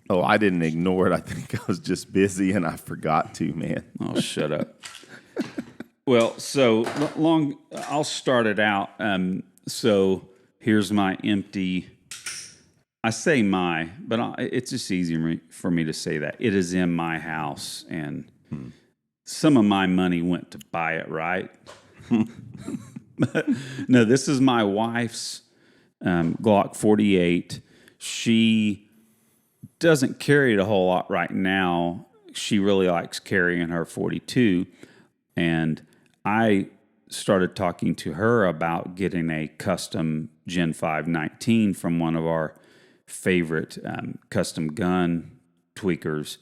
Oh, I didn't ignore it. I think I was just busy and I forgot to, man. Oh, shut up. Well, so I'll start it out. So here's my empty. I say but it's just easier for me to say that. It is in my house, and some of my money went to buy it, right? But no, this is my wife's Glock 48. She doesn't carry it a whole lot right now. She really likes carrying her 42, and I started talking to her about getting a custom Gen 5 19 from one of our favorite custom gun tweakers.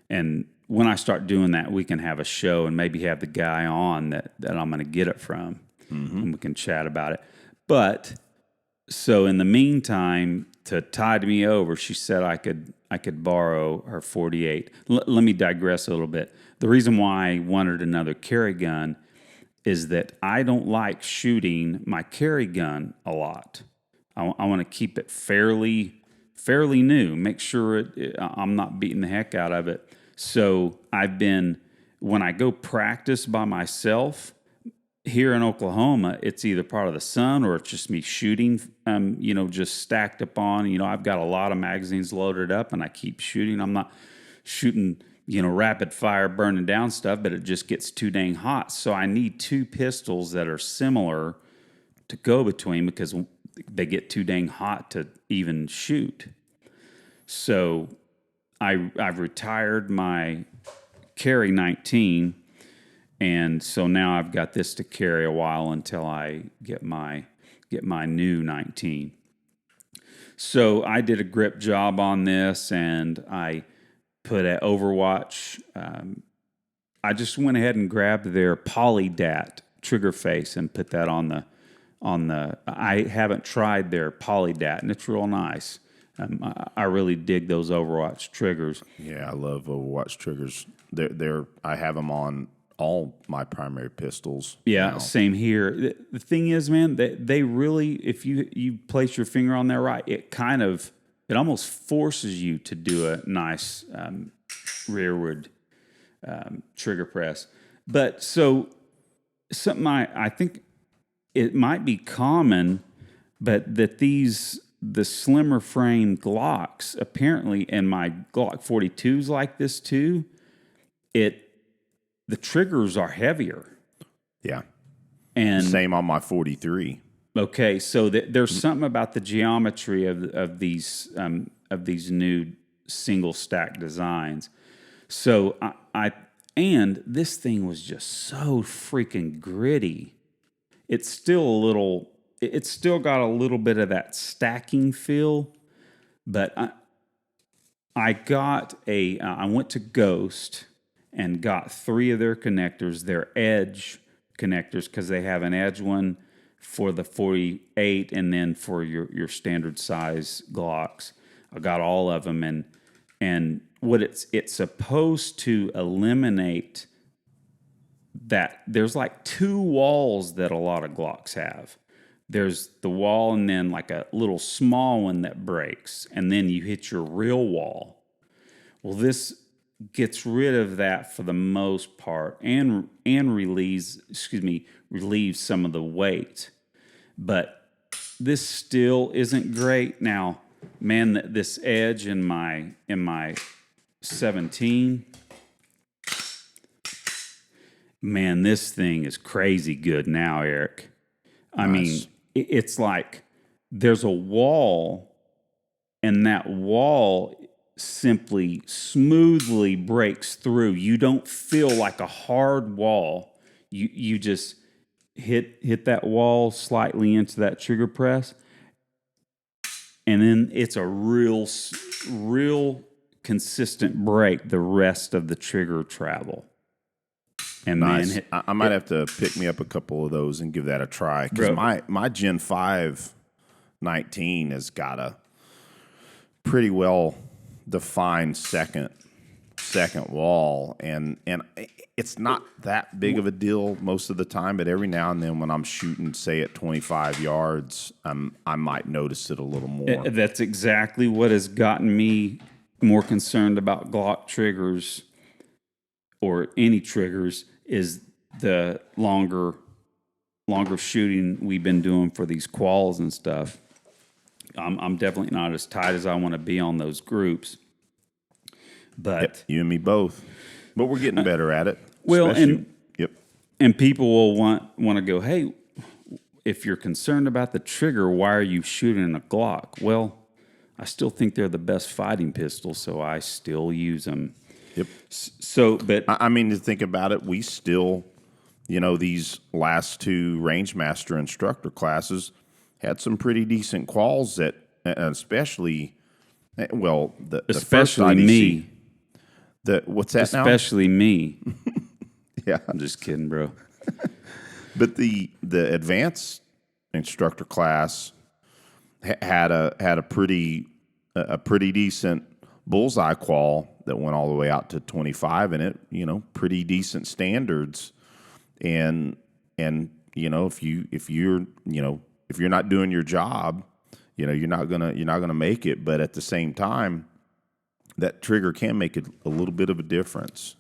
And when I start doing that, we can have a show and maybe have the guy on that I'm going to get it from, and we can chat about it. But so in the meantime, to tide me over, she said I could borrow her 48. Let me digress a little bit. The reason why I wanted another carry gun is that I don't like shooting my carry gun a lot. I want to keep it fairly new. Make sure I'm not beating the heck out of it. So when I go practice by myself, here in Oklahoma, it's either part of the sun or it's just me shooting, just stacked up on. I've got a lot of magazines loaded up and I keep shooting. I'm not shooting, rapid fire burning down stuff, but it just gets too dang hot. So I need two pistols that are similar to go between because they get too dang hot to even shoot. So I've retired my carry 19, and so now I've got this to carry a while until I get my new 19. So I did a grip job on this, and I put an Overwatch. I just went ahead and grabbed their Polydat trigger face and put that on the. I haven't tried their Polydat, and it's real nice. I really dig those Overwatch triggers. Yeah, I love Overwatch triggers. I have them on all my primary pistols. Yeah, now. Same here. The thing is, man, they really, if you place your finger on there right, it almost forces you to do a nice rearward trigger press. But so something I think it might be common, but that the slimmer frame Glocks, apparently, and my Glock 42s like this too, the triggers are heavier. Yeah. And same on my 43. Okay, so there's something about the geometry of these new single stack designs. So and this thing was just so freaking gritty. It's still got a little bit of that stacking feel, but I went to Ghost and got 3 of their connectors, their edge connectors, because they have an edge one for the 48 and then for your standard size Glocks. I got all of them, and what it's supposed to eliminate that there's like 2 walls that a lot of Glocks have. There's the wall and then like a little small one that breaks, and then you hit your real wall. Well, this gets rid of that for the most part and relieves some of the weight. But this still isn't great. Now, man, this edge in my 17, man, this thing is crazy good now, Eric. I mean, it's like there's a wall, and that wall simply smoothly breaks through. You don't feel like a hard wall. You just hit that wall slightly into that trigger press, and then it's a real consistent break the rest of the trigger travel. And nice. man, I might have to pick me up a couple of those and give that a try, because my Gen 5 19 has got a pretty well defined second wall, and it's not that big of a deal most of the time, but every now and then when I'm shooting, say at 25 yards, I might notice it a little more. That's exactly what has gotten me more concerned about Glock triggers or any triggers is the longer shooting we've been doing for these quals and stuff. I'm definitely not as tight as I want to be on those groups. But you and me both. But we're getting better at it. Well, yep. And people will want to go, hey, if you're concerned about the trigger, why are you shooting a Glock? Well, I still think they're the best fighting pistol, so I still use them. Yep. So, but I mean, to think about it, we still, these last 2 Rangemaster instructor classes had some pretty decent quals that, especially, the especially first IDC, me. What's that now? Especially me. Yeah, I'm just kidding, bro. But the advanced instructor class had a pretty decent bullseye qual that went all the way out to 25 in it, pretty decent standards. And if you're not doing your job, you're not gonna make it. But at the same time, that trigger can make a little bit of a difference,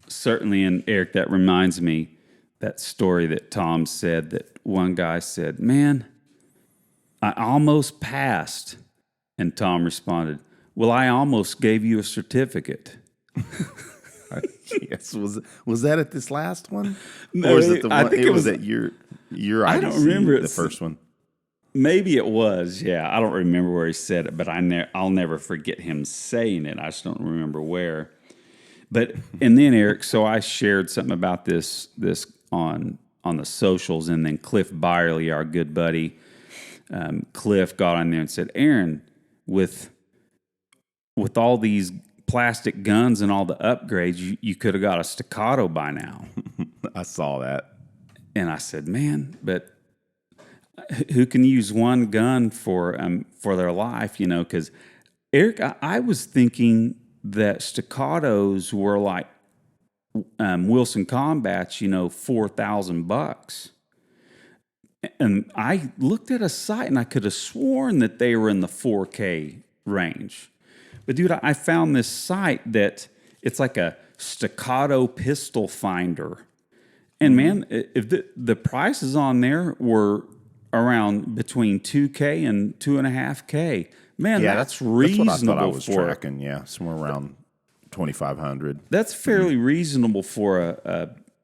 Certainly, and Eric, that reminds me, that story that Tom said that one guy said, "Man, I almost passed." And Tom responded, "Well, I almost gave you a certificate." Yes, was that at this last one? No, Or is it the I one? think It was at your IDC, I don't remember the first one. Maybe it was, yeah. I don't remember where he said it, but I'll never forget him saying it. I just don't remember where. But and then Eric, so I shared something about this on the socials, and then Cliff Byerly, our good buddy, Cliff got on there and said, "Aaron, with all these plastic guns and all the upgrades, you could have got a staccato by now." I saw that. And I said, "Man, but who can use one gun for their life?" Because Eric, I was thinking that staccatos were like Wilson Combats, $4,000. And I looked at a site and I could have sworn that they were in the 4K range. But dude, I found this site that it's like a staccato pistol finder. And man, if the prices on there were around between 2K and 2.5K, man, that's reasonable. That's what I thought I was tracking. Yeah, somewhere around 2,500. That's fairly reasonable for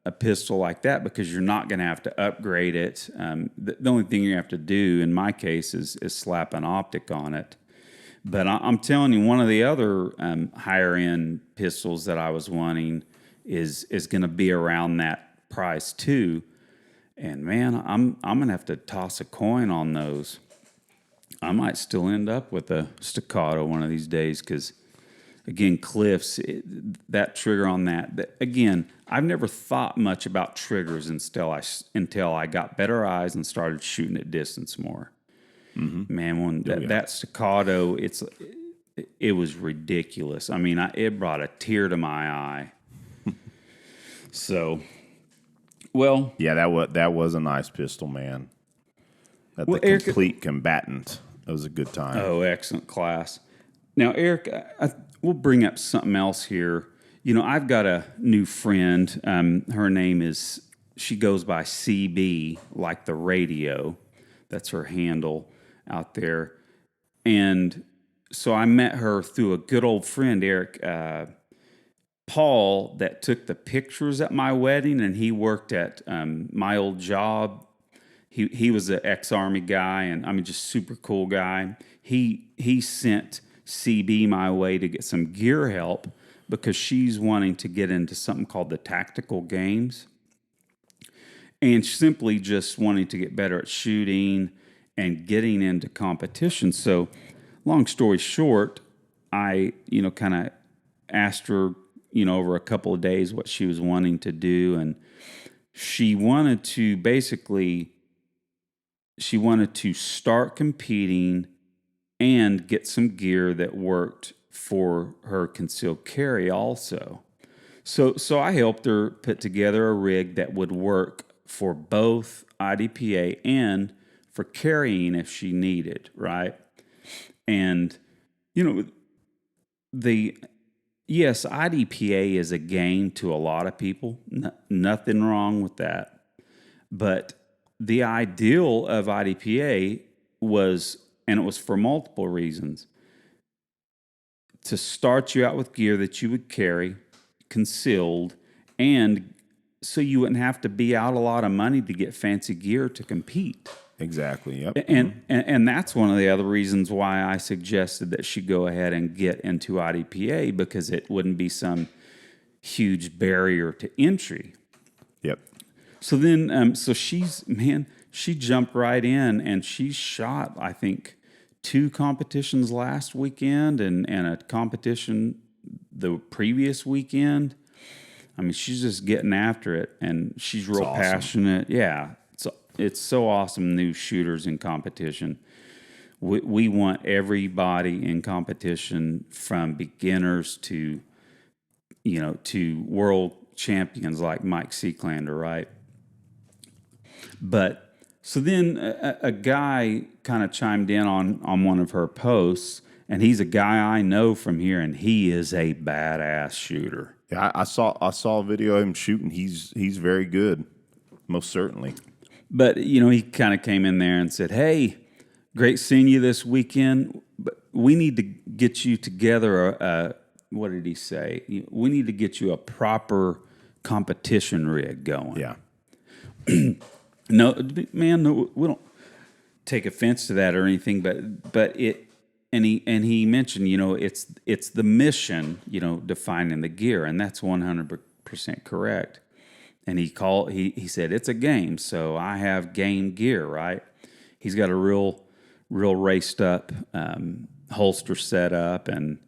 a pistol like that, because you're not going to have to upgrade it. The only thing you have to do, in my case, is slap an optic on it. But I'm telling you, one of the other higher end pistols that I was wanting is going to be around that price too. And man, I'm gonna have to toss a coin on those. I might still end up with a staccato one of these days, because again, Cliff's that trigger on that. Again, I've never thought much about triggers until I got better eyes and started shooting at distance more. Mm-hmm. Man, when that staccato, it was ridiculous. I mean, it brought a tear to my eye. So. Well, yeah, that was a nice pistol, man. The Eric, complete combatant. That was a good time. Oh, excellent class. Now, Eric, we'll bring up something else here. I've got a new friend. Her name she goes by CB, like the radio. That's her handle out there. And so I met her through a good old friend, Eric, Paul, that took the pictures at my wedding, and he worked at my old job. He was an ex-Army guy, and I mean, just super cool guy. He sent CB my way to get some gear help, because she's wanting to get into something called the tactical games, and simply just wanting to get better at shooting and getting into competition. So, long story short, I kind of asked her, over a couple of days what she was wanting to do. And she wanted to start competing and get some gear that worked for her concealed carry also. So I helped her put together a rig that would work for both IDPA and for carrying if she needed, right? And, yes, IDPA is a game to a lot of people. Nothing wrong with that. But the ideal of IDPA was, and it was for multiple reasons, to start you out with gear that you would carry, concealed, and so you wouldn't have to be out a lot of money to get fancy gear to compete. Exactly. Yep. And that's one of the other reasons why I suggested that she go ahead and get into IDPA, because it wouldn't be some huge barrier to entry. Yep. So then, she jumped right in, and she shot, I think, 2 competitions last weekend and a competition the previous weekend. I mean, she's just getting after it, and she's real passionate. Yeah. It's so awesome, new shooters in competition. We want everybody in competition, from beginners to world champions like Mike Seaclander, right? But so then a guy kind of chimed in on one of her posts, and he's a guy I know from here, and he is a badass shooter. Yeah, I saw a video of him shooting. He's very good. most certainly. But, you know, he kind of came in there and said, hey, great seeing you this weekend, but we need to get you together. What did he say? We need to get you a proper competition rig going. Yeah. No, man, no, we don't take offense to that or anything, but it, and he mentioned, you know, it's the mission, you know, defining the gear, and that's 100% correct. And he said it's a game, so I have game gear, right? He's got a real raced up holster set up, and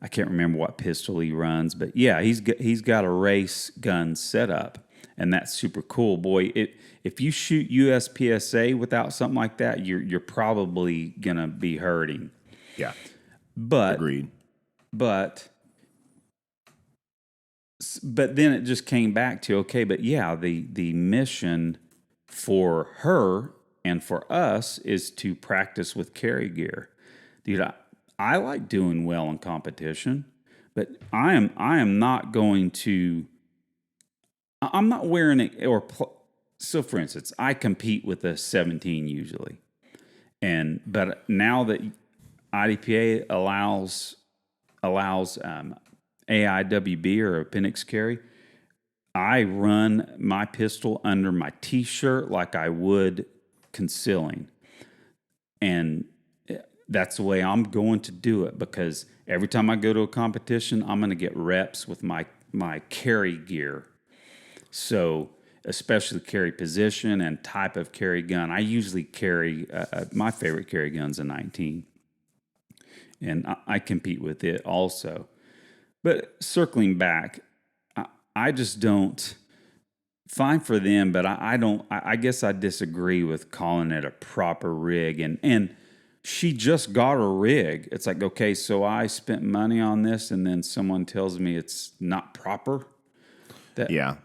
I can't remember what pistol he runs, but yeah, he's got a race gun set up, and that's super cool, boy. If you shoot USPSA without something like that, you're probably gonna be hurting. Yeah. But Agreed. But then it just came back to, okay, but yeah, the mission for her and for us is to practice with carry gear. Dude, I like doing well in competition, but I am not going to. I'm not wearing it so. For instance, I compete with a 17 usually, but now that IDPA allows AIWB or appendix carry, I run my pistol under my T-shirt like I would concealing, and that's the way I'm going to do it, because every time I go to a competition, I'm going to get reps with my carry gear. So, especially carry position and type of carry gun. I usually carry, my favorite carry gun's a 19. And I compete with it also. But circling back, I just don't, fine for them, but I guess I disagree with calling it a proper rig. And she just got a rig. It's like, okay, so I spent money on this, and then someone tells me it's not proper. Yeah.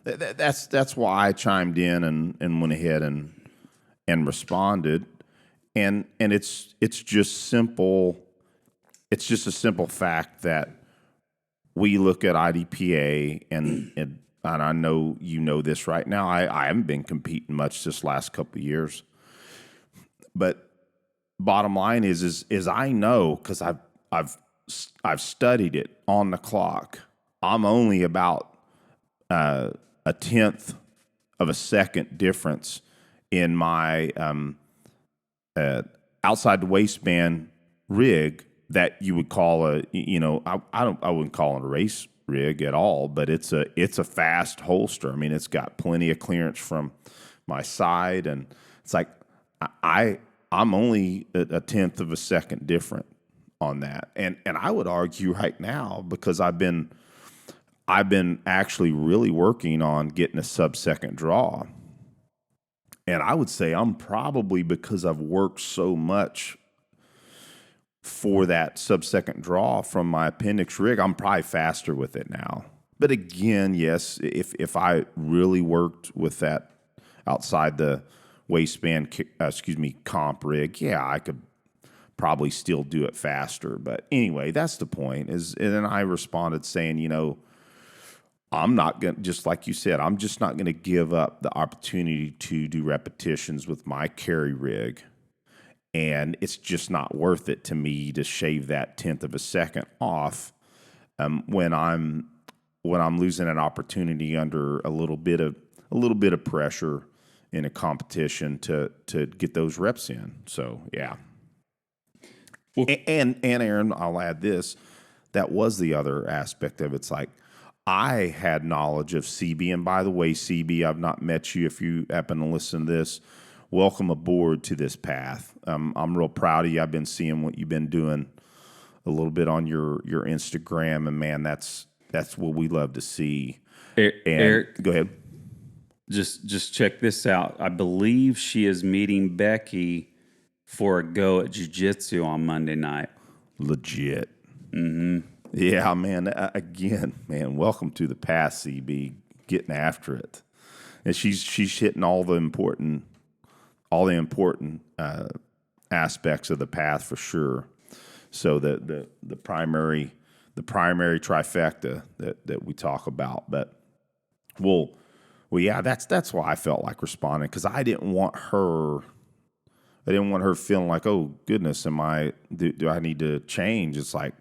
That's why I chimed in and went ahead and responded, and it's just simple. It's just a simple fact that we look at IDPA and I know you know this right now. I haven't been competing much this last couple of years, but bottom line is I know, because I've studied it on the clock. I'm only about a tenth of a second difference in my outside the waistband rig that you would call I wouldn't call it a race rig at all, but it's a fast holster. I mean, it's got plenty of clearance from my side, and it's like I'm only a tenth of a second different on that, and I would argue right now, because I've been actually really working on getting a sub-second draw. And I would say I'm probably, because I've worked so much for that sub-second draw from my appendix rig, I'm probably faster with it now. But again, yes, if I really worked with that outside the waistband, comp rig, yeah, I could probably still do it faster. But anyway, that's the point. And then I responded saying, I'm not going to, just like you said, I'm just not going to give up the opportunity to do repetitions with my carry rig. And it's just not worth it to me to shave that tenth of a second off when I'm losing an opportunity under a little bit of pressure in a competition to get those reps in. So yeah. Well, and Aaron, I'll add this. That was the other aspect of it. It's like, I had knowledge of CB, and by the way, CB, I've not met you. If you happen to listen to this, welcome aboard to this path. I'm real proud of you. I've been seeing what you've been doing a little bit on your Instagram, and man, that's what we love to see. Eric, go ahead. Just check this out. I believe she is meeting Becky for a go at JiuJitsu on Monday night. Legit. Mm-hmm. Yeah, man. Again, man. Welcome to the path, CB. Getting after it, and she's hitting all the important aspects of the path for sure. So the primary trifecta that we talk about, but we'll Well, yeah, that's why I felt like responding, because I didn't want her. I didn't want her feeling like, oh goodness, do I need to change? It's like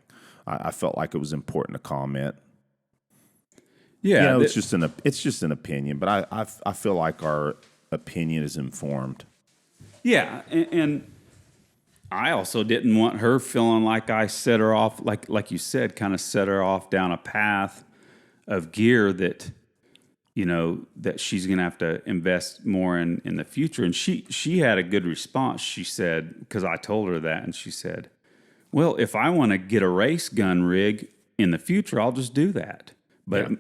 I felt like it was important to comment. Yeah, It's just an opinion, but I feel like our opinion is informed. yeah, and I also didn't want her feeling like I set her off, like you said, kind of set her off down a path of gear that, that she's going to have to invest more in the future. And she had a good response. She said, because I told her that, and she said, well, if I want to get a race gun rig in the future, I'll just do that. But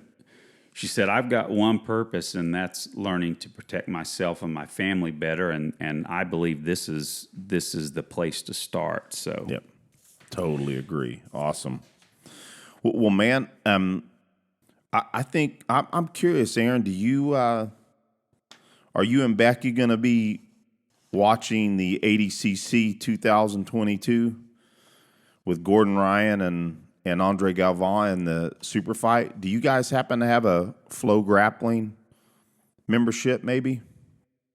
she said, I've got one purpose, and that's learning to protect myself and my family better. And I believe this is the place to start. So, Yep, totally agree. Awesome. Well, man, I think I'm curious, Aaron. Do you are you and Becky going to be watching the ADCC 2022 with Gordon Ryan and Andre Galvan in the super fight? Do you guys happen to have a Flograppling membership, maybe?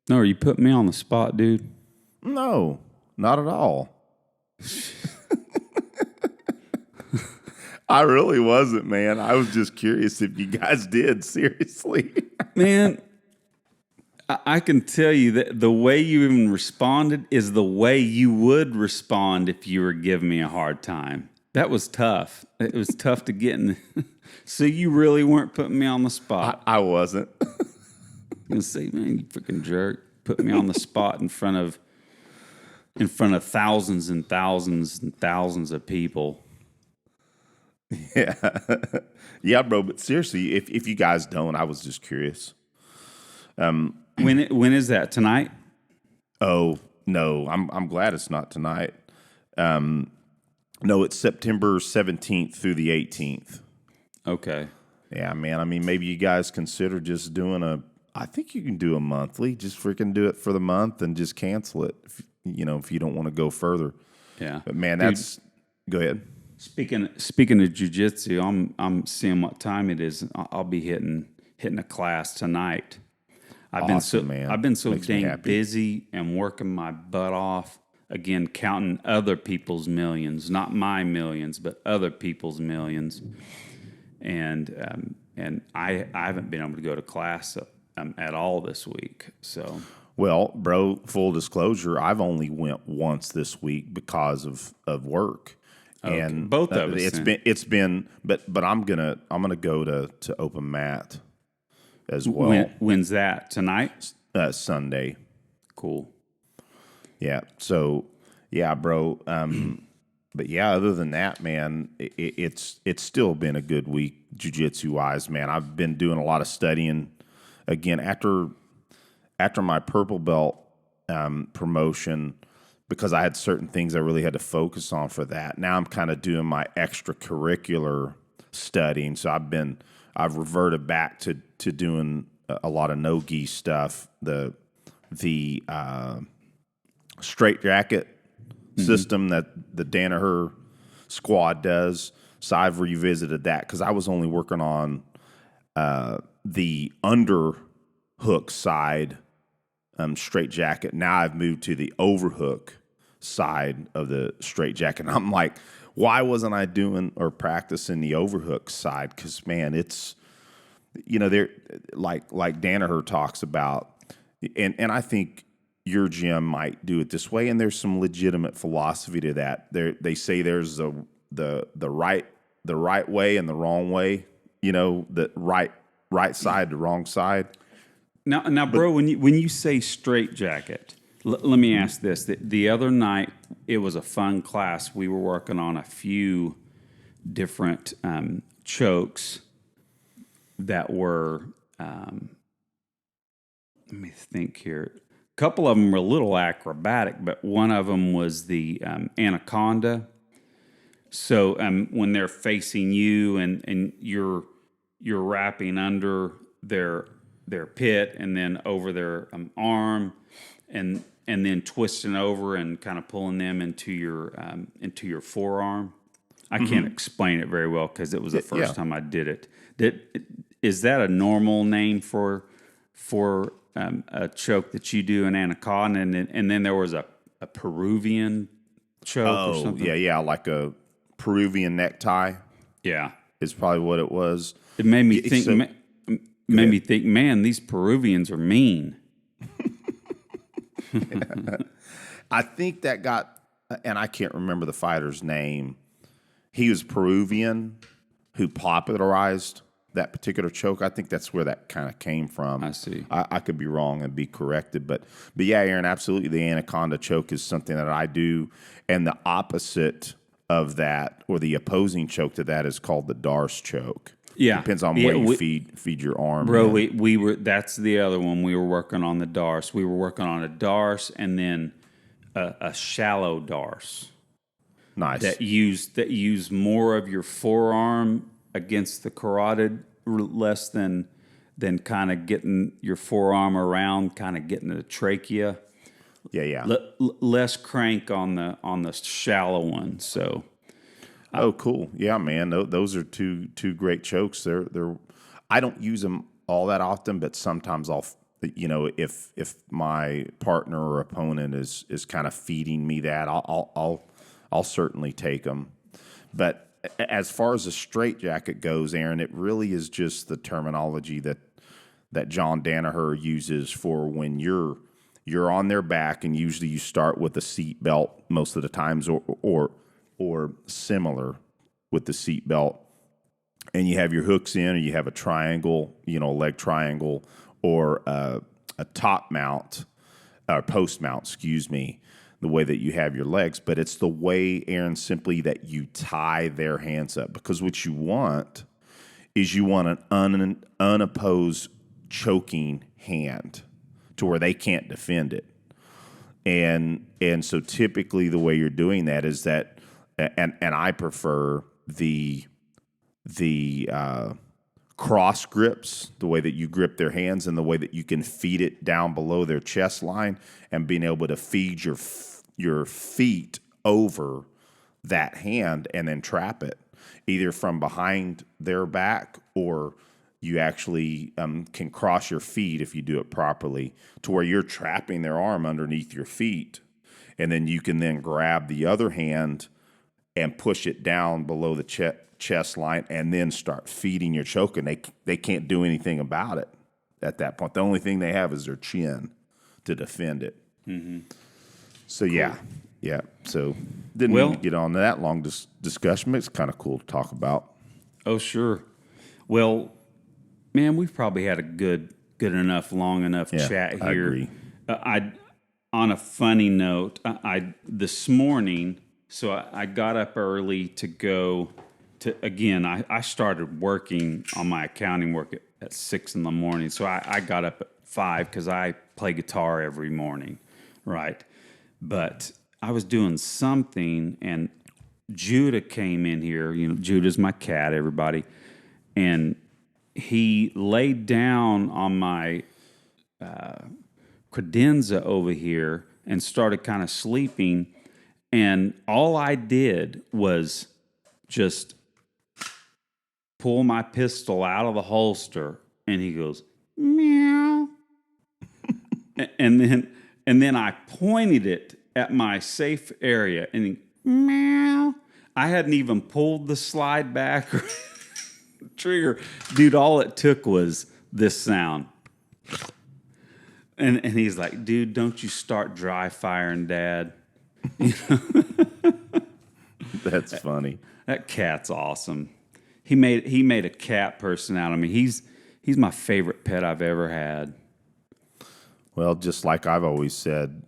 no, you put me on the spot, dude. No, not at all. I really wasn't, man. I was just curious if you guys did, seriously. Man, I can tell you that the way you even responded is the way you would respond if you were giving me a hard time. That was tough. It was tough to get in. So you really weren't putting me on the spot. I wasn't. I'm gonna say, man, you freaking jerk. Put me on the spot in front of thousands and thousands and thousands of people. Yeah. Yeah, bro. But seriously, if you guys don't, I was just curious. When is that? Tonight? Oh, no. I'm glad it's not tonight. No, it's September 17th through the 18th. Okay. Yeah, man. I mean, maybe you guys consider just doing I think you can do a monthly. Just freaking do it for the month and just cancel it, if you don't want to go further. Yeah. But man, Dude, go ahead. Speaking of jiu-jitsu, I'm seeing what time it is. I'll be hitting a class tonight. I've been so Makes me dang happy. busy and working my butt off. Again, counting other people's millions, not my millions, but other people's millions. And I haven't been able to go to class at all this week. So, Well, bro, full disclosure, I've only went once this week because of work. okay. And Both of us. it's been but I'm gonna go to open mat as well. When's that? Tonight? Sunday. Cool. Yeah. So yeah, bro. But yeah, other than that, man, it's still been a good week jiu-jitsu wise, man. I've been doing a lot of studying again after my purple belt promotion, because I had certain things I really had to focus on for that. Now I'm kind of doing my extracurricular studying. So I've reverted back to doing a lot of no-gi stuff. The straight jacket system that the Danaher squad does. So I've revisited that because I was only working on the underhook side straight jacket. Now I've moved to the overhook side of the straight jacket. And I'm like, why wasn't I doing or practicing the overhook side? Because man, it's they're like Danaher talks about, and I think your gym might do it this way, and there's some legitimate philosophy to that. They say there's the right way and the wrong way. The right side, the wrong side. Now, bro, when you say straight jacket, let me ask this: the other night it was a fun class. We were working on a few different chokes that were. Let me think here. A couple of them were a little acrobatic, but one of them was the anaconda. So when they're facing you and you're wrapping under their pit and then over their arm and then twisting over and kind of pulling them into your forearm. I can't explain it very well because it was the first time I did it. Is that a normal name for for a choke that you do in Anaconda, and then there was a Peruvian choke or something. Yeah, like a Peruvian necktie Yeah. is probably what it was. It made me think. Made me think, man, these Peruvians are mean. I think that got, and I can't remember the fighter's name. He was Peruvian who popularized that particular choke. I think that's where that kind of came from. I see. I could be wrong and be corrected, but yeah, Aaron, absolutely. The Anaconda choke is something that I do, and the opposite of that, or the opposing choke to that, is called the Darce choke. Yeah, depends on where you feed your arm. Bro, we were. That's the other one. We were working on the Darce. We were working on a Darce and then a shallow Darce. Nice. That use more of your forearm against the carotid, less than kind of getting your forearm around, kind of getting the trachea. Yeah. Less crank on the shallow one. So. Oh, cool. Yeah, man. Those are two great chokes. They're. I don't use them all that often, but sometimes I'll, if my partner or opponent is kind of feeding me that, I'll certainly take them. But as far as a straitjacket goes, Aaron, it really is just the terminology that John Danaher uses for when you're on their back, and usually you start with a seat belt most of the times, or similar with the seat belt, and you have your hooks in, or you have a triangle, leg triangle, or a top mount, or post mount, excuse me, the way that you have your legs. But it's the way, Aaron, simply that you tie their hands up, because what you want is an unopposed choking hand to where they can't defend it. And so typically the way you're doing that is that, and I prefer the cross grips, the way that you grip their hands and the way that you can feed it down below their chest line, and being able to feed your feet over that hand and then trap it either from behind their back, or you actually can cross your feet if you do it properly to where you're trapping their arm underneath your feet, and then you can then grab the other hand and push it down below the chest line, and then start feeding your choke, and they can't do anything about it at that point. The only thing they have is their chin to defend it. Mm-hmm. So, cool. Yeah. So, didn't mean to get on that long discussion, but it's kind of cool to talk about. Oh, sure. Well, man, we've probably had a good enough, long enough chat here. I agree. On a funny note, this morning... So I got up early to go to, again, I started working on my accounting work at 6 in the morning. So I got up at 5 because I play guitar every morning, right? But I was doing something, and Judah came in here. Judah's my cat, everybody. And he laid down on my credenza over here and started kind of sleeping. And all I did was just pull my pistol out of the holster, and he goes, meow. and then I pointed it at my safe area, and he, meow. I hadn't even pulled the slide back or trigger. Dude, all it took was this sound. And he's like, dude, don't you start dry firing, Dad. That's funny. That cat's awesome. He made a cat person out of me. He's my favorite pet I've ever had. Well, just like I've always said,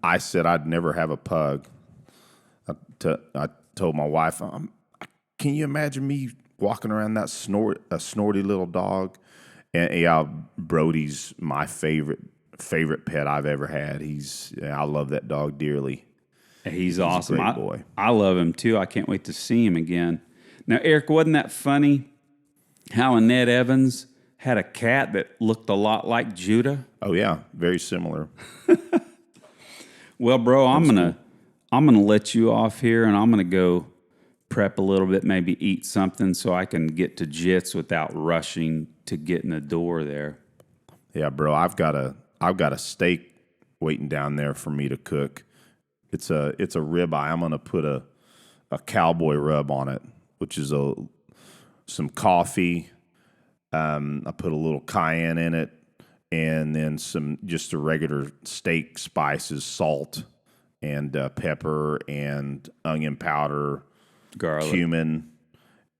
I said I'd never have a pug. I told my wife, can you imagine me walking around that snorty little dog? And yeah, Brody's my favorite pet I've ever had. I love that dog dearly. He's awesome. A great boy. I love him too. I can't wait to see him again. Now, Eric, wasn't that funny how Annette Evans had a cat that looked a lot like Judah? Oh yeah, very similar. Well, bro, I'm gonna let you off here, and I'm gonna go prep a little bit, maybe eat something so I can get to jits without rushing to get in the door there. Yeah, bro. I've got a steak waiting down there for me to cook. It's a ribeye. I'm gonna put a cowboy rub on it, which is some coffee. I put a little cayenne in it, and then some just the regular steak spices, salt and pepper and onion powder, Garlic. cumin,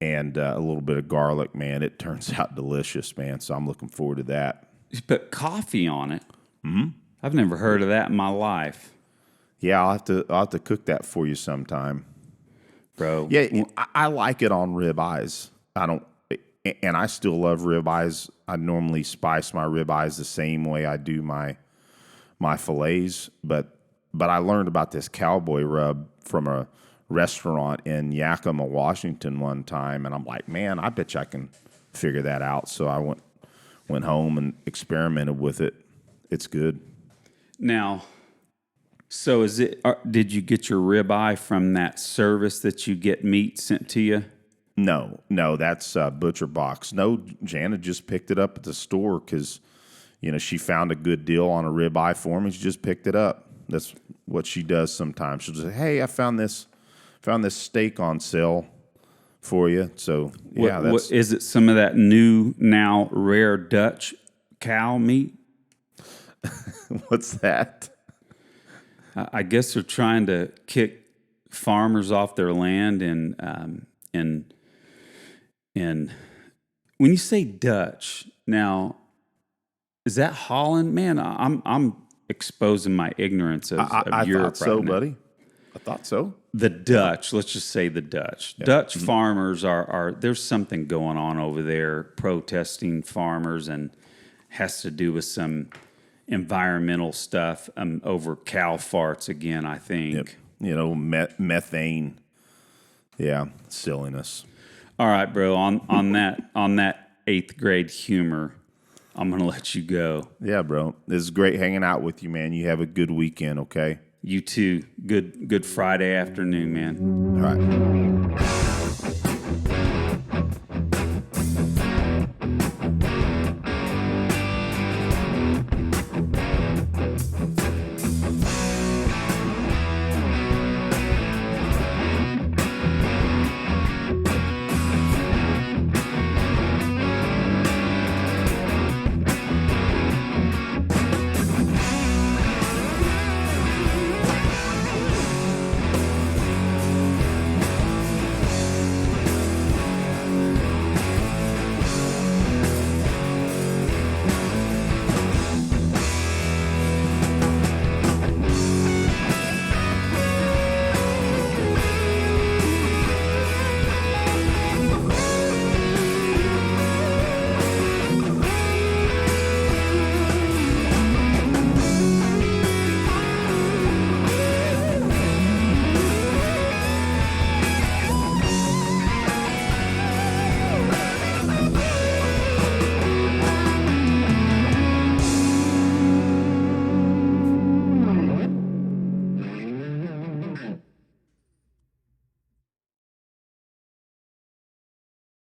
and a little bit of garlic. Man, it turns out delicious, man. So I'm looking forward to that. You put coffee on it. Mm-hmm. I've never heard of that in my life. Yeah, I'll have to cook that for you sometime, bro. Yeah, I like it on ribeyes. And I still love ribeyes. I normally spice my ribeyes the same way I do my fillets, but I learned about this cowboy rub from a restaurant in Yakima, Washington one time, and I'm like, man, I bet you I can figure that out. So I went home and experimented with it. It's good. Now, so did you get your ribeye from that service that you get meat sent to you? No, that's Butcher Box. No, Jana just picked it up at the store because, she found a good deal on a ribeye for me. She just picked it up. That's what she does sometimes. She'll say, "Hey, I found this steak on sale for you." So yeah, what is it? Some of that new now rare Dutch cow meat? What's that? I guess they're trying to kick farmers off their land, and when you say Dutch, now is that Holland? Man, I'm exposing my ignorance of I Europe thought so, right now. buddy. I thought so. The Dutch, let's just say the Dutch. Yeah. Dutch farmers are there's something going on over there, protesting farmers, and has to do with some environmental stuff over cow farts again, I think. Yep. Methane. Yeah, silliness. All right, bro. On that 8th grade humor, I'm gonna let you go. Yeah, bro. This is great hanging out with you, man. You have a good weekend, okay? You too. Good Friday afternoon, man. All right.